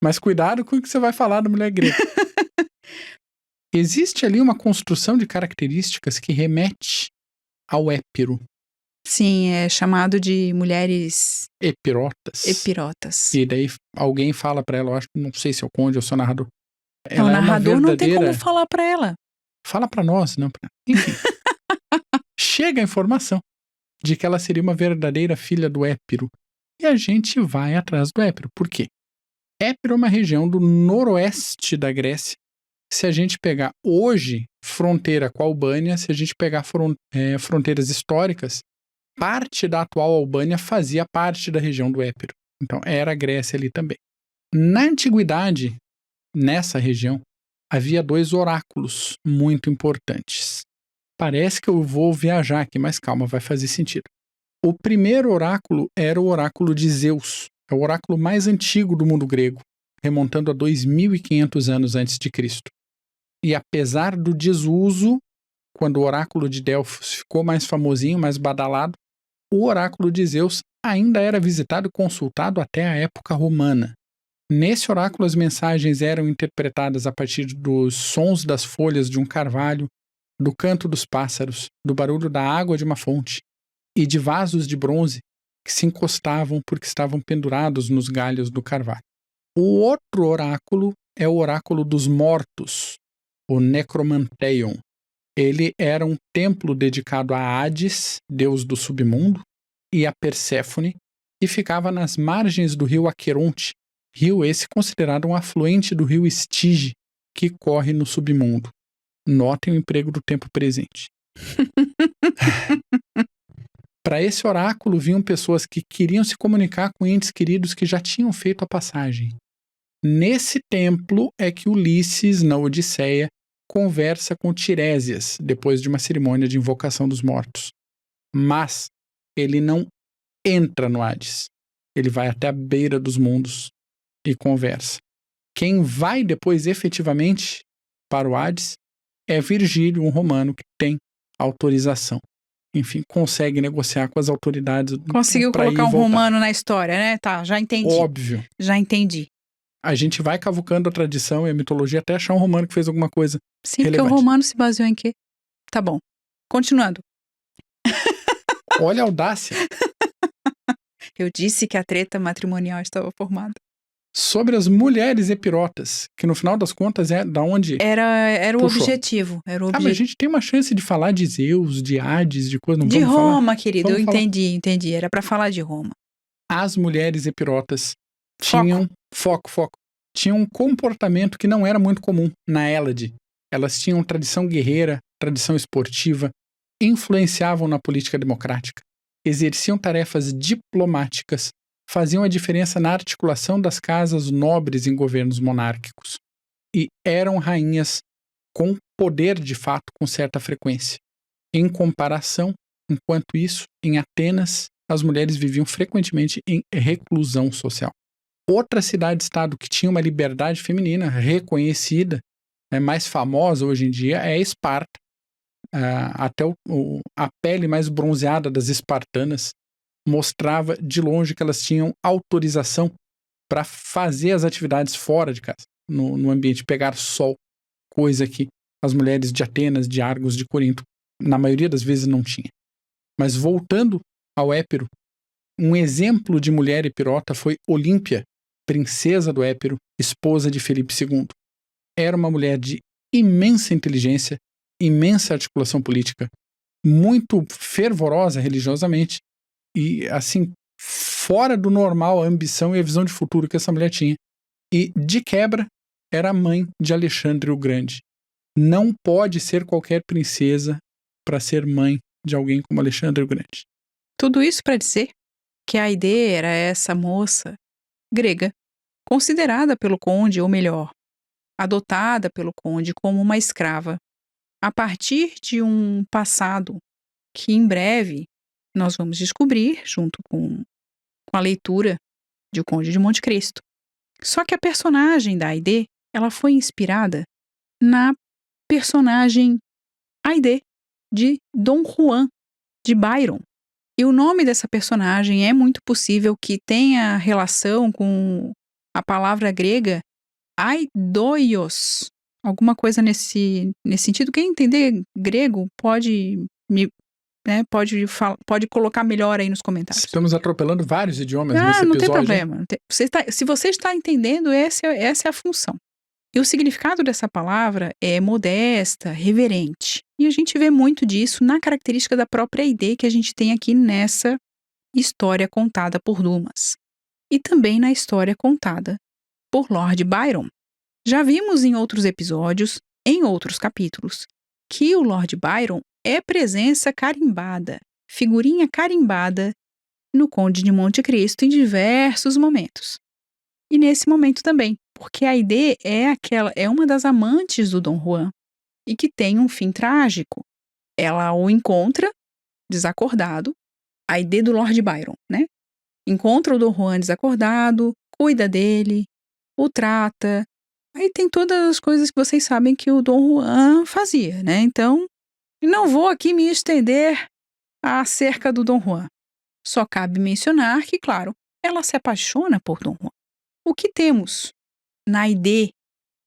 Mas cuidado com o que você vai falar da mulher grega. Existe ali uma construção de características que remete ao Épiro. Sim, é chamado de mulheres... Epirotas. E daí alguém fala pra ela, eu acho, não sei se é o conde ou se é o narrador. Ela o narrador não tem como falar pra ela. Fala pra nós, não pra... Enfim. Chega a informação de que ela seria uma verdadeira filha do Épiro. E a gente vai atrás do Épiro. Por quê? Épiro é uma região do noroeste da Grécia. Se a gente pegar hoje fronteira com a Albânia, se a gente pegar fronteiras históricas, parte da atual Albânia fazia parte da região do Épiro. Então era a Grécia ali também. Na antiguidade, nessa região, havia 2 oráculos muito importantes. Parece que eu vou viajar aqui, mas calma, vai fazer sentido. O primeiro oráculo era o oráculo de Zeus. É o oráculo mais antigo do mundo grego, remontando a 2.500 anos antes de Cristo. E apesar do desuso, quando o oráculo de Delfos ficou mais famosinho, mais badalado, o oráculo de Zeus ainda era visitado e consultado até a época romana. Nesse oráculo, as mensagens eram interpretadas a partir dos sons das folhas de um carvalho, do canto dos pássaros, do barulho da água de uma fonte e de vasos de bronze que se encostavam porque estavam pendurados nos galhos do carvalho. O outro oráculo é o oráculo dos mortos, o Necromanteion. Ele era um templo dedicado a Hades, deus do submundo, e a Perséfone, e ficava nas margens do rio Aqueronte, rio esse considerado um afluente do rio Estige, que corre no submundo. Notem o emprego do tempo presente. Para esse oráculo vinham pessoas que queriam se comunicar com entes queridos que já tinham feito a passagem. Nesse templo é que Ulisses, na Odisseia, conversa com Tirésias, depois de uma cerimônia de invocação dos mortos. Mas ele não entra no Hades. Ele vai até a beira dos mundos e conversa. Quem vai depois efetivamente para o Hades é Virgílio, um romano que tem autorização. Enfim, consegue negociar com as autoridades. Conseguiu colocar um romano na história, né? Tá, já entendi. Óbvio. Já entendi. A gente vai cavucando a tradição e a mitologia até achar um romano que fez alguma coisa Sim, relevante. porque o romano se baseou em quê? Tá bom. Continuando. Olha a audácia. Eu disse que a treta matrimonial estava formada. Sobre as mulheres epirotas, que no final das contas é da onde era o objetivo. Mas a gente tem uma chance de falar de Zeus, de Hades, de coisa, não de vamos Roma, falar? Querido, vamos eu entendi. Era para falar de Roma. As mulheres epirotas tinham foco. Tinham um comportamento que não era muito comum na Hélade. Elas tinham tradição guerreira, tradição esportiva, influenciavam na política democrática, exerciam tarefas diplomáticas, faziam a diferença na articulação das casas nobres em governos monárquicos e eram rainhas com poder de fato com certa frequência. Em comparação, enquanto isso, em Atenas, as mulheres viviam frequentemente em reclusão social. Outra cidade-estado que tinha uma liberdade feminina reconhecida, mais famosa hoje em dia, é Esparta. Até a pele mais bronzeada das espartanas mostrava de longe que elas tinham autorização para fazer as atividades fora de casa, no ambiente, pegar sol, coisa que as mulheres de Atenas, de Argos, de Corinto, na maioria das vezes não tinha. Mas voltando ao Épiro, um exemplo de mulher epirota foi Olímpia, princesa do Épiro, esposa de Filipe II. Era uma mulher de imensa inteligência, imensa articulação política, muito fervorosa religiosamente e, assim, fora do normal a ambição e a visão de futuro que essa mulher tinha. E, de quebra, era a mãe de Alexandre o Grande. Não pode ser qualquer princesa para ser mãe de alguém como Alexandre o Grande. Tudo isso para dizer que a Aidê era essa moça grega, considerada pelo conde, ou melhor, adotada pelo conde como uma escrava, a partir de um passado que em breve nós vamos descobrir junto com a leitura de O Conde de Monte Cristo. Só que a personagem da Aidê, ela foi inspirada na personagem Aidê, de Dom Juan, de Byron. E o nome dessa personagem é muito possível que tenha relação com a palavra grega aidoios, alguma coisa nesse sentido. Quem entender grego pode pode colocar melhor aí nos comentários. Estamos atropelando vários idiomas nesse episódio. Não tem problema. Se você está entendendo, essa é a função. E o significado dessa palavra é modesta, reverente. E a gente vê muito disso na característica da própria Aidê que a gente tem aqui nessa história contada por Dumas. E também na história contada por Lord Byron. Já vimos em outros episódios, em outros capítulos, que o Lord Byron é presença carimbada, figurinha carimbada no Conde de Monte Cristo em diversos momentos. E nesse momento também, porque a Aidê é uma das amantes do Dom Juan e que tem um fim trágico. Ela o encontra desacordado, a Aidê do Lord Byron, né? Encontra o Dom Juan desacordado, cuida dele, o trata. Aí tem todas as coisas que vocês sabem que o Dom Juan fazia, né? Então, não vou aqui me estender acerca do Dom Juan. Só cabe mencionar que, claro, ela se apaixona por Dom Juan. O que temos na Aidê,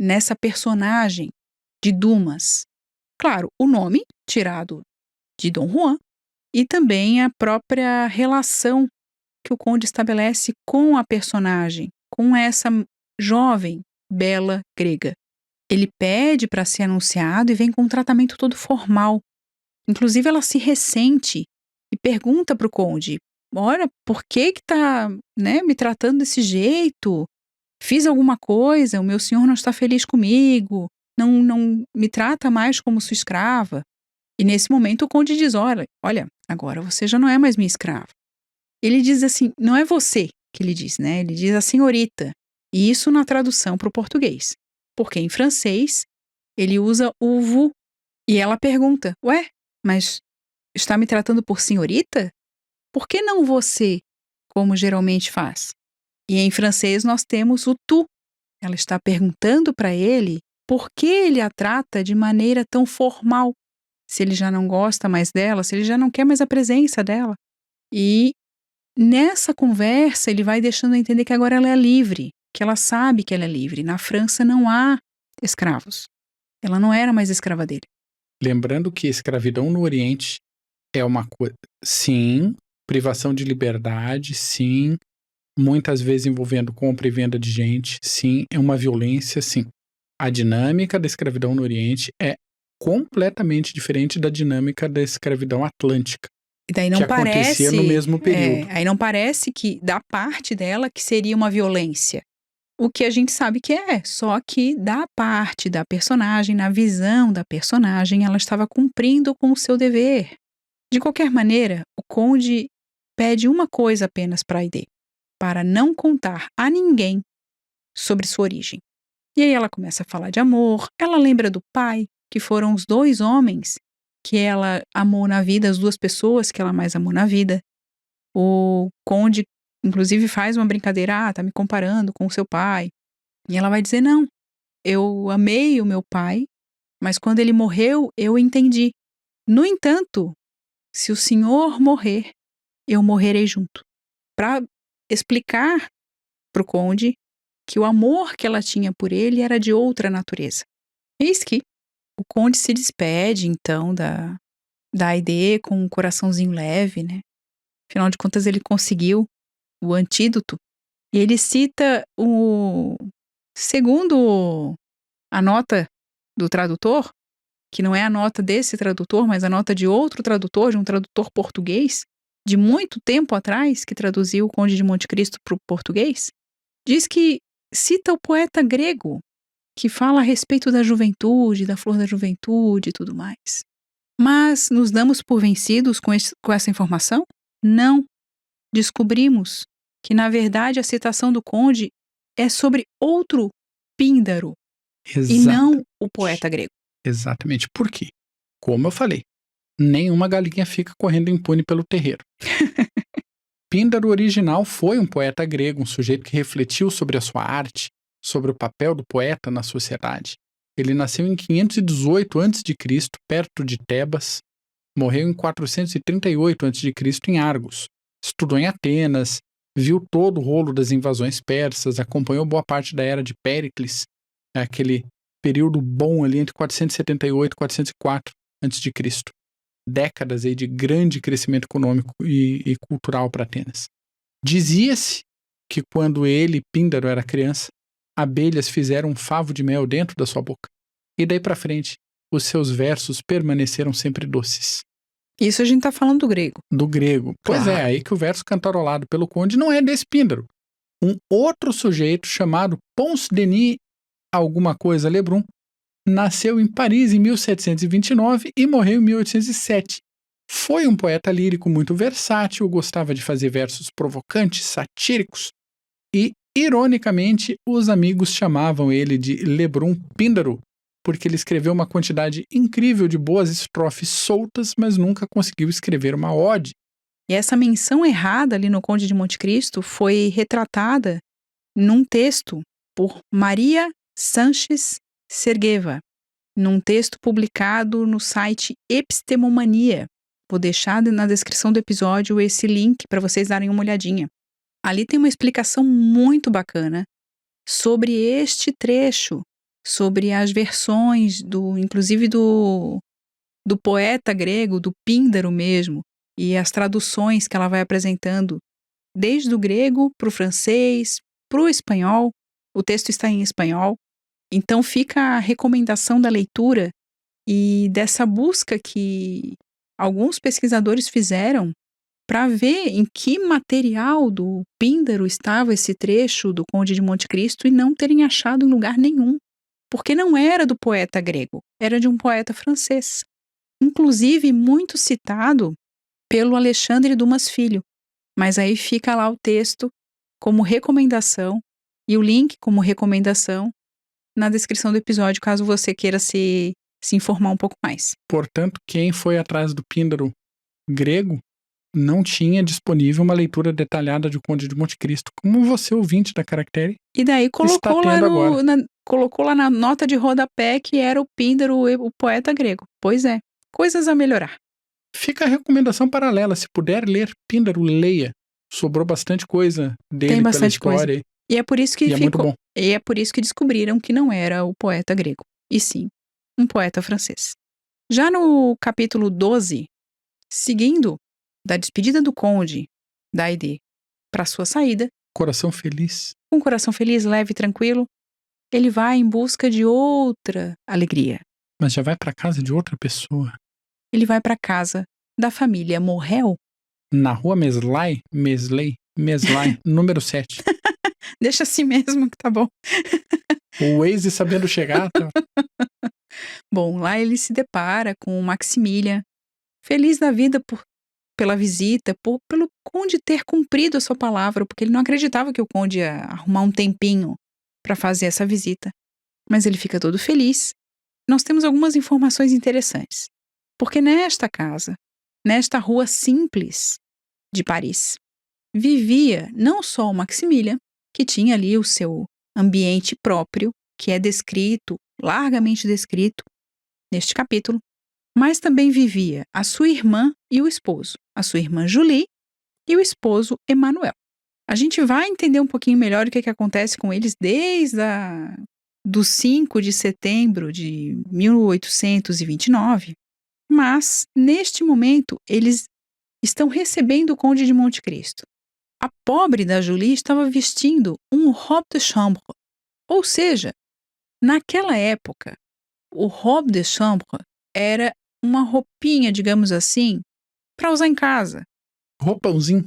nessa personagem de Dumas? Claro, o nome tirado de Dom Juan e também a própria relação que o conde estabelece com a personagem, com essa jovem, bela grega. Ele pede para ser anunciado e vem com um tratamento todo formal. Inclusive, ela se ressente e pergunta para o conde: "Ora, por que tá, me tratando desse jeito? Fiz alguma coisa? O meu senhor não está feliz comigo? Não me trata mais como sua escrava?" E nesse momento o conde diz: olha, agora você já não é mais minha escrava. Ele diz assim, não é você que ele diz, né? Ele diz a senhorita. E isso na tradução para o português. Porque em francês ele usa o vous. E ela pergunta: ué, mas está me tratando por senhorita? Por que não você, como geralmente faz? E em francês nós temos o tu. Ela está perguntando para ele por que ele a trata de maneira tão formal. Se ele já não gosta mais dela, se ele já não quer mais a presença dela. E nessa conversa ele vai deixando a entender que agora ela é livre, que ela sabe que ela é livre. Na França não há escravos. Ela não era mais escrava dele. Lembrando que escravidão no Oriente é uma coisa, sim, privação de liberdade, sim, muitas vezes envolvendo compra e venda de gente, sim, é uma violência, sim. A dinâmica da escravidão no Oriente é completamente diferente da dinâmica da escravidão atlântica. E daí não que acontecia no mesmo período. Aí não parece que, da parte dela, que seria uma violência. O que a gente sabe que é, só que da parte da personagem, na visão da personagem, ela estava cumprindo com o seu dever. De qualquer maneira, o conde pede uma coisa apenas para Aidê, para não contar a ninguém sobre sua origem. E aí ela começa a falar de amor, ela lembra do pai, que foram os 2 homens que ela amou na vida, as 2 pessoas que ela mais amou na vida. O conde, inclusive, faz uma brincadeira, tá me comparando com o seu pai. E ela vai dizer, não, eu amei o meu pai, mas quando ele morreu, eu entendi. No entanto, se o senhor morrer, eu morrerei junto. Para explicar para o conde que o amor que ela tinha por ele era de outra natureza. Eis que o conde se despede, então, da Aide com um coraçãozinho leve, né? Afinal de contas, ele conseguiu o antídoto. E ele cita segundo a nota do tradutor, que não é a nota desse tradutor, mas a nota de outro tradutor, de um tradutor português, de muito tempo atrás, que traduziu o Conde de Monte Cristo para o português, diz que cita o poeta grego, que fala a respeito da juventude, da flor da juventude e tudo mais. Mas nos damos por vencidos com essa informação? Não. Descobrimos que, na verdade, a citação do conde é sobre outro Píndaro e não o poeta grego. Exatamente. Por quê? Como eu falei, nenhuma galinha fica correndo impune pelo terreiro. Píndaro original foi um poeta grego, um sujeito que refletiu sobre a sua arte, sobre o papel do poeta na sociedade. Ele nasceu em 518 a.C., perto de Tebas, morreu em 438 a.C. em Argos. Estudou em Atenas, viu todo o rolo das invasões persas, acompanhou boa parte da era de Péricles, aquele período bom ali entre 478 e 404 a.C. Décadas aí de grande crescimento econômico e cultural para Atenas. Dizia-se que quando ele, Píndaro, era criança, abelhas fizeram um favo de mel dentro da sua boca. E daí para frente, os seus versos permaneceram sempre doces. Isso a gente tá falando do grego. Do grego. Pois Claro. é, aí que o verso cantarolado pelo conde não é desse Píndaro. Um outro sujeito chamado Ponce Denis alguma coisa Lebrun nasceu em Paris em 1729 e morreu em 1807. Foi um poeta lírico muito versátil, gostava de fazer versos provocantes, satíricos e, ironicamente, os amigos chamavam ele de Lebrun Píndaro, porque ele escreveu uma quantidade incrível de boas estrofes soltas, mas nunca conseguiu escrever uma ode. E essa menção errada ali no Conde de Monte Cristo foi retratada num texto por Maria Sanches Sergueva, num texto publicado no site Epistemomania. Vou deixar na descrição do episódio esse link para vocês darem uma olhadinha. Ali tem uma explicação muito bacana sobre este trecho, sobre as versões inclusive do poeta grego, do Píndaro mesmo, e as traduções que ela vai apresentando, desde o grego para o francês, para o espanhol. O texto está em espanhol. Então fica a recomendação da leitura e dessa busca que alguns pesquisadores fizeram para ver em que material do Píndaro estava esse trecho do Conde de Monte Cristo e não terem achado em lugar nenhum, porque não era do poeta grego, era de um poeta francês, inclusive muito citado pelo Alexandre Dumas Filho. Mas aí fica lá o texto como recomendação e o link como recomendação na descrição do episódio, caso você queira se informar um pouco mais. Portanto, quem foi atrás do Píndaro grego não tinha disponível uma leitura detalhada de O Conde de Monte Cristo, como você, ouvinte da Caractere, e daí colocou lá na nota de rodapé que era o Píndaro, o poeta grego. Pois é, coisas a melhorar. Fica a recomendação paralela, se puder ler Píndaro, leia. Sobrou bastante coisa dele Tem bastante pela história. Coisa. E é por isso que é muito bom. E é por isso que descobriram que não era o poeta grego, e sim um poeta francês. Já no capítulo 12, seguindo da despedida do conde, da Aide, para sua saída, coração feliz, com um coração feliz, leve e tranquilo, ele vai em busca de outra alegria. Mas já vai para casa de outra pessoa. Ele vai para casa da família Morrel. Na rua Meslay, número 7. Deixa assim mesmo que tá bom. O Waze sabendo chegar. Tá? Bom, lá ele se depara com Maximilian, feliz da vida pela visita, pelo conde ter cumprido a sua palavra, porque ele não acreditava que o conde ia arrumar um tempinho para fazer essa visita. Mas ele fica todo feliz. Nós temos algumas informações interessantes, porque nesta casa, nesta rua simples de Paris, vivia não só o Maximilian, que tinha ali o seu ambiente próprio, que é descrito, largamente descrito neste capítulo, mas também vivia a sua irmã e o esposo, a sua irmã Julie e o esposo Emmanuel. A gente vai entender um pouquinho melhor o que acontece com eles desde do 5 de setembro de 1829, mas, neste momento, eles estão recebendo o Conde de Monte Cristo. A pobre da Julie estava vestindo um robe de chambre, ou seja, naquela época, o robe de chambre era uma roupinha, digamos assim, para usar em casa. Roupãozinho.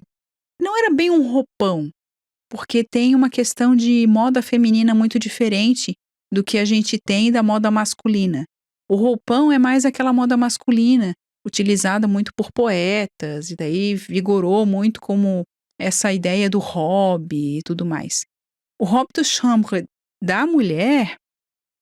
Não era bem um roupão, porque tem uma questão de moda feminina muito diferente do que a gente tem da moda masculina. O roupão é mais aquela moda masculina, utilizada muito por poetas, e daí vigorou muito como essa ideia do hobby e tudo mais. O robe de chambre da mulher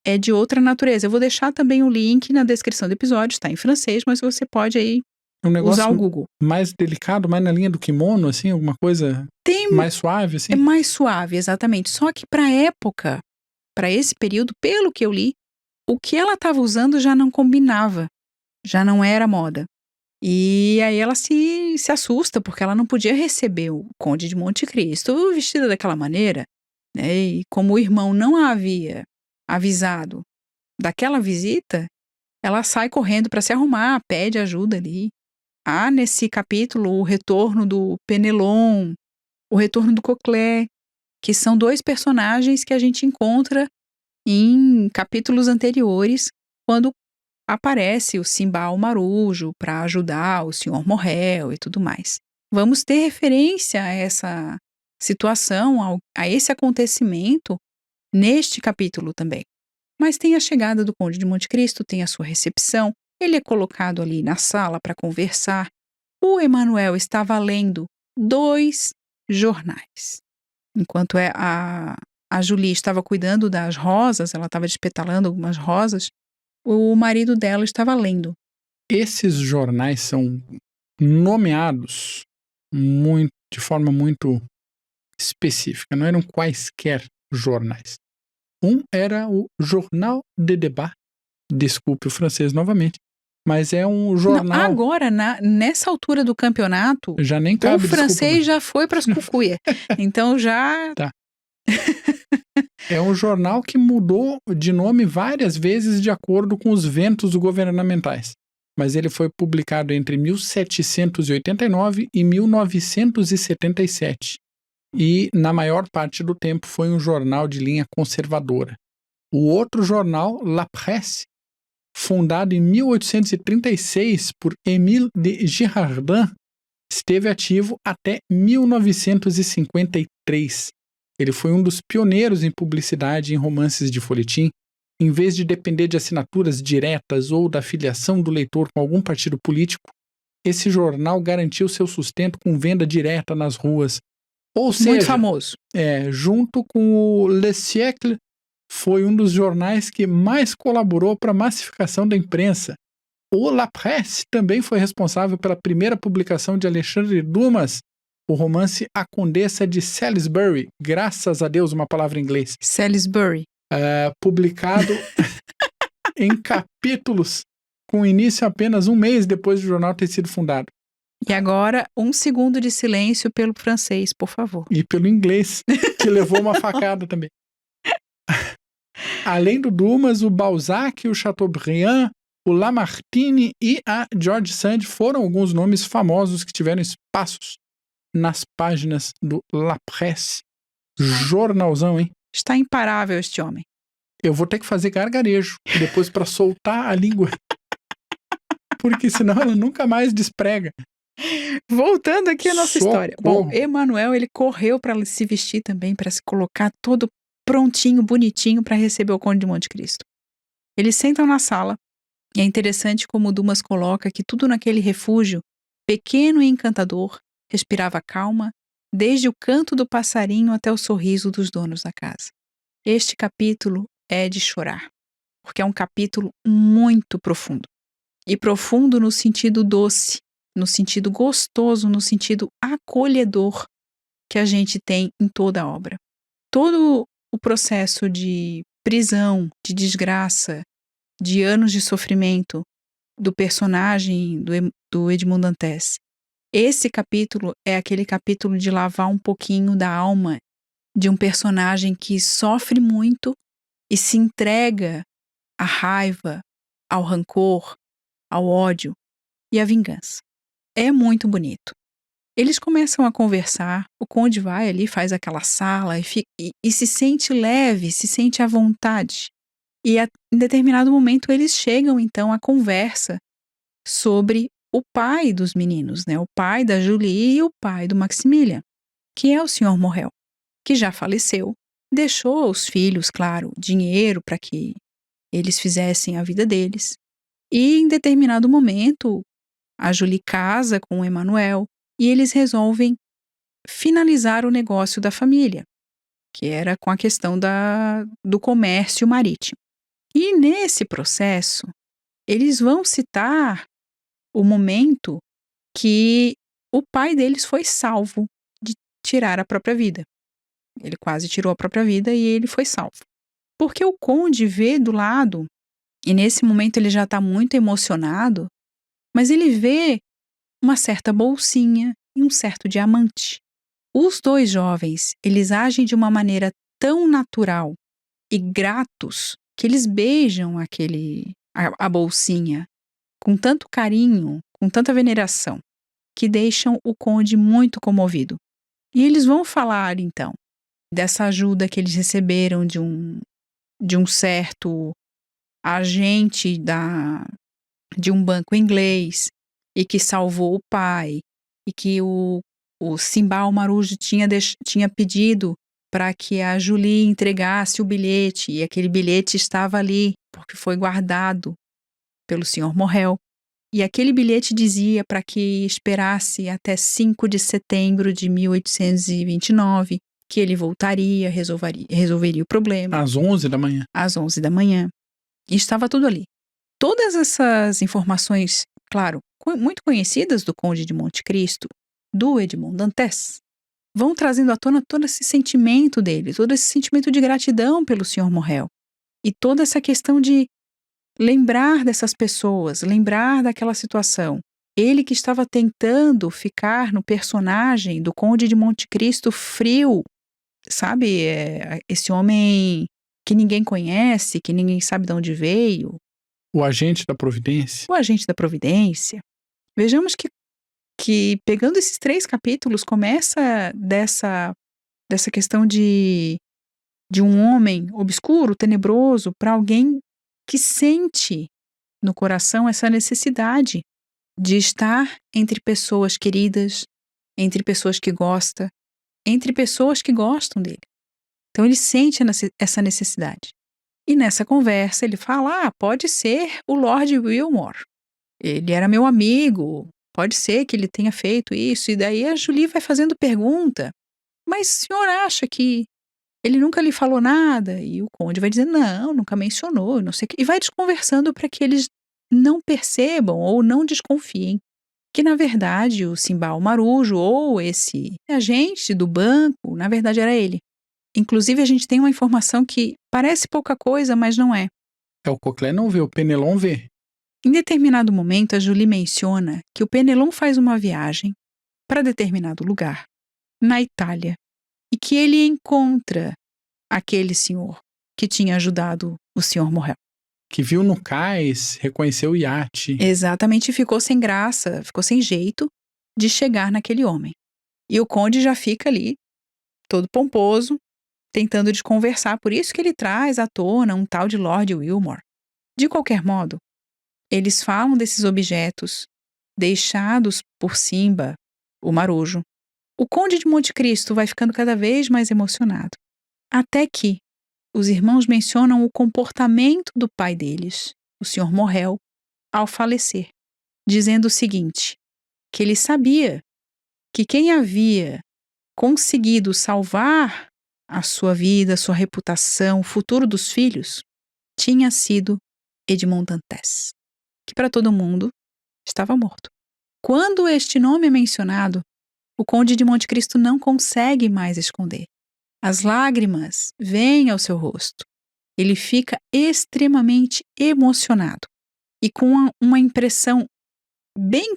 é de outra natureza. Eu vou deixar também o link na descrição do episódio, está em francês, mas você pode aí Um negócio usar o Google. mais delicado, mais na linha do kimono, assim, alguma coisa mais suave, assim? É mais suave, exatamente. Só que para a época, para esse período, pelo que eu li, o que ela estava usando já não combinava, já não era moda. E aí ela se assusta, porque ela não podia receber o Conde de Monte Cristo vestida daquela maneira, né? E como o irmão não a havia avisado daquela visita, ela sai correndo para se arrumar, pede ajuda ali. Há nesse capítulo o retorno do Penelon, o retorno do Coquelet, que são 2 personagens que a gente encontra em capítulos anteriores, quando aparece o Simbal Marujo para ajudar o Sr. Morrel e tudo mais. Vamos ter referência a essa situação, a esse acontecimento, neste capítulo também. Mas tem a chegada do Conde de Monte Cristo, tem a sua recepção, ele é colocado ali na sala para conversar. O Emanuel estava lendo 2 jornais. Enquanto a Julie estava cuidando das rosas, ela estava despetalando algumas rosas, o marido dela estava lendo. Esses jornais são nomeados de forma muito específica, não eram quaisquer jornais. Um era o Journal de Débat, desculpe o francês novamente, mas é um jornal... Não, agora, nessa altura do campeonato, já nem cabe, o francês já foi para as cucuia. Então já... Tá. É um jornal que mudou de nome várias vezes de acordo com os ventos governamentais. Mas ele foi publicado entre 1789 e 1977. E, na maior parte do tempo, foi um jornal de linha conservadora. O outro jornal, La Presse, fundado em 1836 por Émile de Girardin, esteve ativo até 1953. Ele foi um dos pioneiros em publicidade e em romances de folhetim. Em vez de depender de assinaturas diretas ou da filiação do leitor com algum partido político, esse jornal garantiu seu sustento com venda direta nas ruas. Ou seja, muito famoso. Junto com o Le Siècle, foi um dos jornais que mais colaborou para a massificação da imprensa. O La Presse também foi responsável pela primeira publicação de Alexandre Dumas, o romance A Condessa de Salisbury, graças a Deus, uma palavra em inglês. Salisbury. Publicado em capítulos, com início apenas um mês depois do jornal ter sido fundado. E agora, 1 segundo de silêncio pelo francês, por favor. E pelo inglês, que levou uma facada também. Além do Dumas, o Balzac, o Chateaubriand, o Lamartine e a George Sand foram alguns nomes famosos que tiveram espaços nas páginas do La Presse. Jornalzão, hein? Está imparável este homem. Eu vou ter que fazer gargarejo depois para soltar a língua. Porque senão ela nunca mais desprega. Voltando aqui à nossa história. Bom, Socorro. Emanuel, ele correu para se vestir também, para se colocar todo prontinho, bonitinho para receber o Conde de Monte Cristo. Eles sentam na sala, e é interessante como o Dumas coloca que tudo naquele refúgio, pequeno e encantador, respirava calma, desde o canto do passarinho até o sorriso dos donos da casa. Este capítulo é de chorar, porque é um capítulo muito profundo. E profundo no sentido doce, no sentido gostoso, no sentido acolhedor que a gente tem em toda a obra. Todo o processo de prisão, de desgraça, de anos de sofrimento do personagem do Edmond Dantes, Esse capítulo é aquele capítulo de lavar um pouquinho da alma de um personagem que sofre muito e se entrega à raiva, ao rancor, ao ódio e à vingança. É muito bonito. Eles começam a conversar, o conde vai ali, faz aquela sala e se sente leve, se sente à vontade. E em determinado momento eles chegam então à conversa sobre o pai dos meninos, né? O pai da Julie e o pai do Maximilian, que é o Sr. Morrel, que já faleceu, deixou aos filhos, claro, dinheiro para que eles fizessem a vida deles. E em determinado momento, a Julie casa com o Emmanuel e eles resolvem finalizar o negócio da família, que era com a questão do comércio marítimo. E nesse processo, eles vão citar o momento que o pai deles foi salvo de tirar a própria vida. Ele quase tirou a própria vida e ele foi salvo. Porque o conde vê do lado, e nesse momento ele já está muito emocionado, mas ele vê uma certa bolsinha e um certo diamante. Os dois jovens, eles agem de uma maneira tão natural e gratos que eles beijam a bolsinha com tanto carinho, com tanta veneração, que deixam o conde muito comovido. E eles vão falar, então, dessa ajuda que eles receberam de um certo agente de um banco inglês e que salvou o pai e que o Simbal Marujo tinha pedido para que a Julie entregasse o bilhete e aquele bilhete estava ali porque foi guardado pelo Sr. Morrel. E aquele bilhete dizia para que esperasse até 5 de setembro de 1829, que ele voltaria, resolveria o problema. Às 11 da manhã. Às 11 da manhã. E estava tudo ali. Todas essas informações, claro, muito conhecidas do Conde de Monte Cristo, do Edmond Dantès, vão trazendo à tona todo esse sentimento dele, todo esse sentimento de gratidão pelo Sr. Morrel. E toda essa questão de lembrar dessas pessoas, lembrar daquela situação. Ele que estava tentando ficar no personagem do Conde de Monte Cristo frio, sabe? Esse homem que ninguém conhece, que ninguém sabe de onde veio. O agente da Providência. O agente da Providência. Vejamos que pegando esses 3 capítulos, começa dessa questão de um homem obscuro, tenebroso, para alguém que sente no coração essa necessidade de estar entre pessoas queridas, entre pessoas que gosta, entre pessoas que gostam dele. Então ele sente essa necessidade. E nessa conversa ele fala, pode ser o Lord Wilmore. Ele era meu amigo, pode ser que ele tenha feito isso. E daí a Julie vai fazendo pergunta, mas o senhor acha que ele nunca lhe falou nada? E o conde vai dizer, não, nunca mencionou, não sei o que. E vai desconversando para que eles não percebam ou não desconfiem que, na verdade, o Simbal Marujo ou esse agente do banco, na verdade era ele. Inclusive, a gente tem uma informação que parece pouca coisa, mas não é. O Coquelin não vê, o Penelon vê. Em determinado momento, a Julie menciona que o Penelon faz uma viagem para determinado lugar, na Itália, e que ele encontra aquele senhor que tinha ajudado o Sr. Morrel. Que viu no cais, reconheceu o iate. Exatamente, ficou sem graça, ficou sem jeito de chegar naquele homem. E o conde já fica ali, todo pomposo, tentando desconversar, por isso que ele traz à tona um tal de Lord Wilmore. De qualquer modo, eles falam desses objetos deixados por Simba, o Marujo. O Conde de Monte Cristo vai ficando cada vez mais emocionado, até que os irmãos mencionam o comportamento do pai deles, o Sr. Morrel, ao falecer, dizendo o seguinte, que ele sabia que quem havia conseguido salvar a sua vida, a sua reputação, o futuro dos filhos, tinha sido Edmond Dantès, que para todo mundo estava morto. Quando este nome é mencionado, o Conde de Monte Cristo não consegue mais esconder. As lágrimas vêm ao seu rosto. Ele fica extremamente emocionado e com uma impressão bem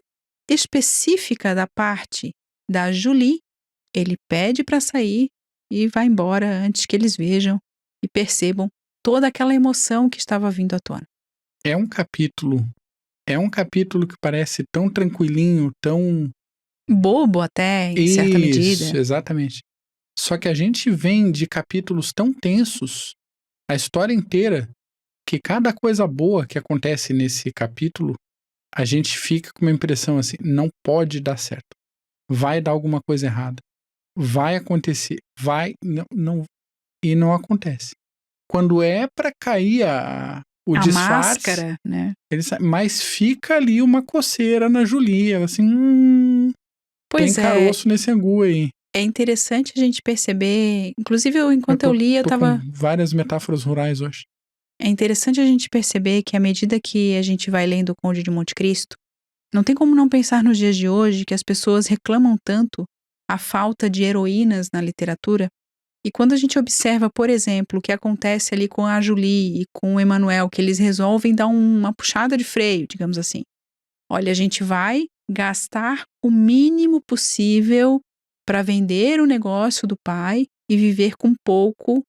específica da parte da Julie, ele pede para sair e vai embora antes que eles vejam e percebam toda aquela emoção que estava vindo à tona. É um capítulo que parece tão tranquilinho, tão... Bobo até, em certa medida. Isso, exatamente. Só que a gente vem de capítulos tão tensos, a história inteira, que cada coisa boa que acontece nesse capítulo, a gente fica com uma impressão assim, não pode dar certo. Vai dar alguma coisa errada. Vai acontecer. E não acontece. Quando é pra cair o A disfarce, máscara, né? mas fica ali uma coceira na Julie, ela assim, Pois tem caroço nesse angu aí. é interessante a gente perceber, inclusive enquanto eu li, eu tô tava... com várias metáforas rurais hoje. É interessante a gente perceber que à medida que a gente vai lendo o Conde de Monte Cristo, não tem como não pensar nos dias de hoje que as pessoas reclamam tanto a falta de heroínas na literatura. E quando a gente observa, por exemplo, o que acontece ali com a Julie e com o Emanuel, que eles resolvem dar uma puxada de freio, digamos assim. Olha, a gente vai gastar o mínimo possível para vender o negócio do pai e viver com pouco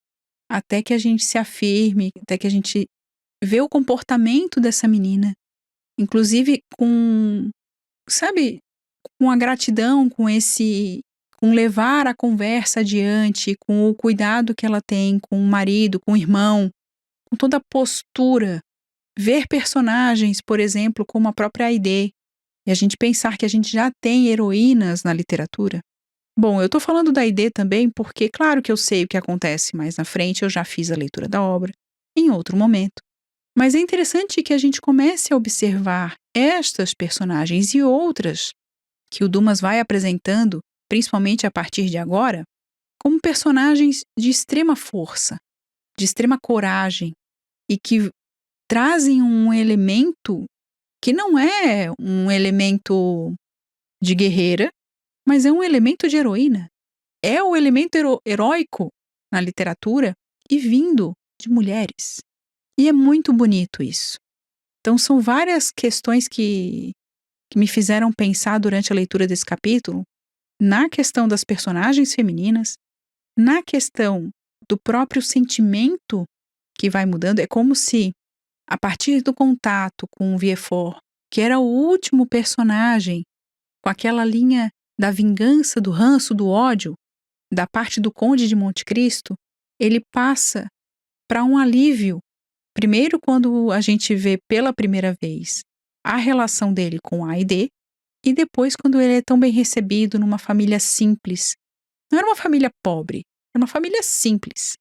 até que a gente se afirme, até que a gente vê o comportamento dessa menina, inclusive com, sabe, com a gratidão, com levar a conversa adiante, com o cuidado que ela tem com o marido, com o irmão, com toda a postura. Ver personagens, por exemplo, como a própria Aidê, e a gente pensar que a gente já tem heroínas na literatura. Bom, eu tô falando da Aidê também porque, claro que eu sei o que acontece mais na frente, eu já fiz a leitura da obra, em outro momento. Mas é interessante que a gente comece a observar estas personagens e outras que o Dumas vai apresentando, principalmente a partir de agora, como personagens de extrema força, de extrema coragem e que trazem um elemento que não é um elemento de guerreira, mas é um elemento de heroína. É o elemento heróico na literatura e vindo de mulheres. E é muito bonito isso. Então são várias questões que me fizeram pensar durante a leitura desse capítulo, na questão das personagens femininas, na questão do próprio sentimento que vai mudando. É como se, a partir do contato com o Villefort, que era o último personagem, com aquela linha da vingança, do ranço, do ódio, da parte do Conde de Monte Cristo, ele passa para um alívio. Primeiro, quando a gente vê pela primeira vez a relação dele com a Aidê, e depois quando ele é tão bem recebido numa família simples. Não era uma família pobre, era uma família simples.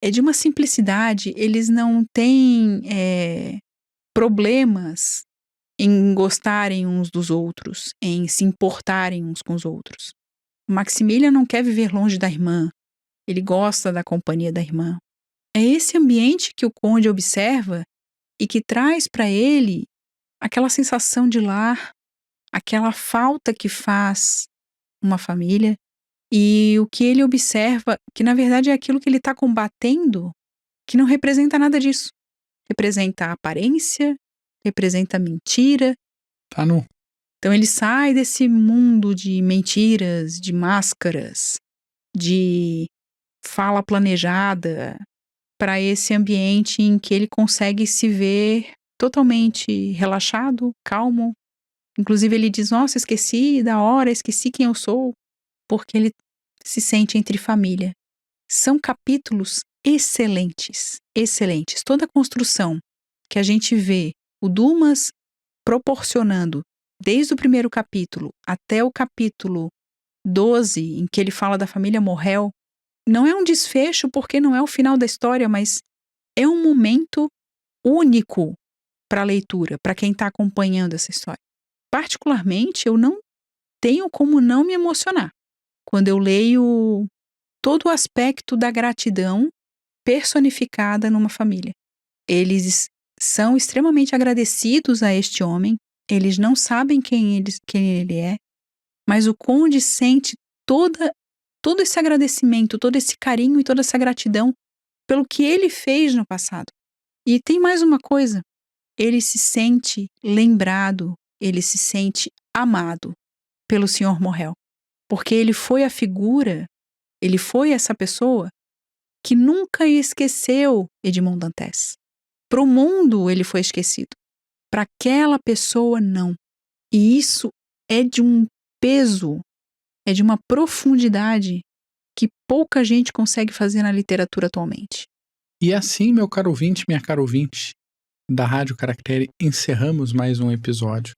É de uma simplicidade, eles não têm problemas em gostarem uns dos outros, em se importarem uns com os outros. O Maximilian não quer viver longe da irmã, ele gosta da companhia da irmã. É esse ambiente que o Conde observa e que traz para ele aquela sensação de lar, aquela falta que faz uma família, e o que ele observa, que na verdade é aquilo que ele está combatendo, que não representa nada disso. Representa a aparência, representa a mentira. Tá no... Então ele sai desse mundo de mentiras, de máscaras, de fala planejada, para esse ambiente em que ele consegue se ver totalmente relaxado, calmo. Inclusive ele diz, nossa, esqueci da hora, esqueci quem eu sou, porque ele se sente entre família. São capítulos excelentes, excelentes. Toda a construção que a gente vê o Dumas proporcionando desde o primeiro capítulo até o capítulo 12, em que ele fala da família Morrel, não é um desfecho porque não é o final da história, mas é um momento único para a leitura, para quem está acompanhando essa história. Particularmente, eu não tenho como não me emocionar quando eu leio todo o aspecto da gratidão personificada numa família. Eles são extremamente agradecidos a este homem, eles não sabem quem ele é, mas o Conde sente todo esse agradecimento, todo esse carinho e toda essa gratidão pelo que ele fez no passado. E tem mais uma coisa, ele se sente lembrado, ele se sente amado pelo Sr. Morrel, porque ele foi a figura, ele foi essa pessoa que nunca esqueceu Edmond Dantès. Para o mundo ele foi esquecido, para aquela pessoa não. E isso é de um peso, é de uma profundidade que pouca gente consegue fazer na literatura atualmente. E assim, meu caro ouvinte, minha cara ouvinte da Rádio Caractere, encerramos mais um episódio,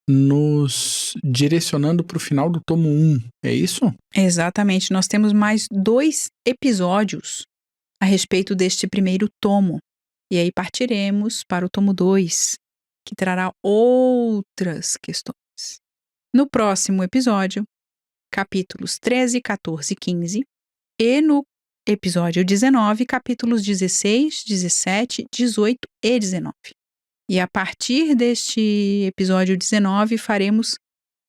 nos direcionando para o final do tomo 1, é isso? Exatamente, nós temos mais 2 episódios a respeito deste primeiro tomo. E aí partiremos para o tomo 2, que trará outras questões. No próximo episódio, capítulos 13, 14 e 15, e no episódio 19, capítulos 16, 17, 18 e 19. E a partir deste episódio 19, faremos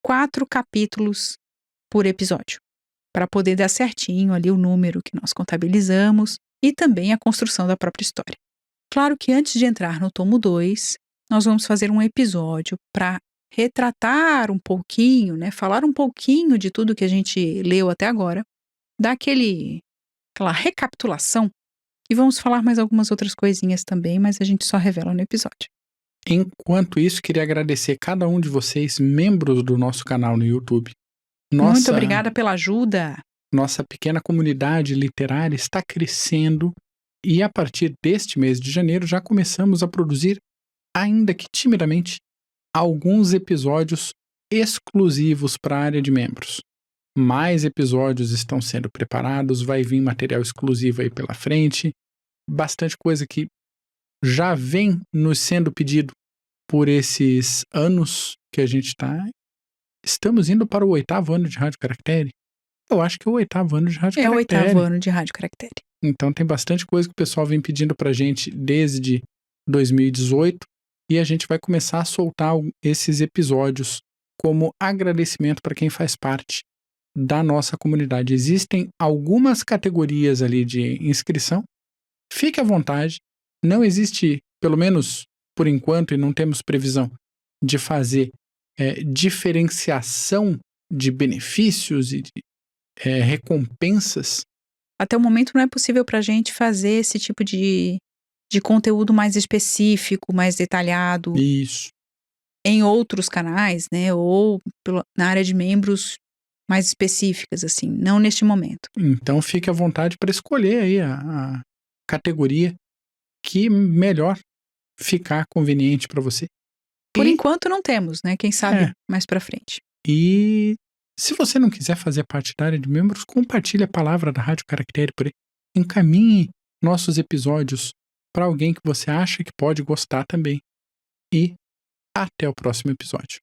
4 capítulos por episódio, para poder dar certinho ali o número que nós contabilizamos e também a construção da própria história. Claro que antes de entrar no tomo 2, nós vamos fazer um episódio para retratar um pouquinho, né, falar um pouquinho de tudo que a gente leu até agora, dar aquela recapitulação, e vamos falar mais algumas outras coisinhas também, mas a gente só revela no episódio. Enquanto isso, queria agradecer cada um de vocês, membros do nosso canal no YouTube. Muito obrigada pela ajuda. Nossa pequena comunidade literária está crescendo e a partir deste mês de janeiro já começamos a produzir, ainda que timidamente, alguns episódios exclusivos para a área de membros. Mais episódios estão sendo preparados, vai vir material exclusivo aí pela frente, bastante coisa que já vem nos sendo pedido por esses anos que a gente está. Estamos indo para o 8º ano de Rádio Caractere. Eu acho que é o 8º ano de Rádio Caractere. É o 8º ano de Rádio Caractere. Então tem bastante coisa que o pessoal vem pedindo pra gente desde 2018 e a gente vai começar a soltar esses episódios como agradecimento para quem faz parte da nossa comunidade. Existem algumas categorias ali de inscrição. Fique à vontade. Não existe, pelo menos por enquanto, e não temos previsão de fazer diferenciação de benefícios e de recompensas. Até o momento não é possível para a gente fazer esse tipo de conteúdo mais específico, mais detalhado. Isso. Em outros canais, né? Ou na área de membros mais específicas, assim. Não neste momento. Então fique à vontade para escolher aí a categoria que melhor ficar conveniente para você. Por enquanto não temos, né? Quem sabe mais para frente. E se você não quiser fazer parte da área de membros, compartilhe a palavra da Rádio Caractere por aí. Encaminhe nossos episódios para alguém que você acha que pode gostar também. E até o próximo episódio.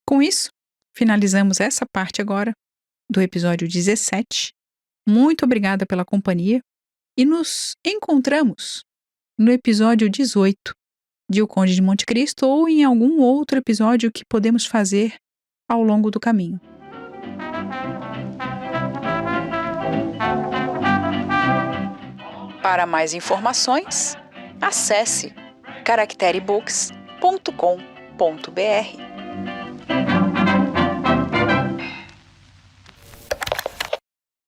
Com isso, finalizamos essa parte agora do episódio 17. Muito obrigada pela companhia e nos encontramos no episódio 18 de O Conde de Monte Cristo ou em algum outro episódio que podemos fazer ao longo do caminho. Para mais informações, acesse caracterebooks.com.br.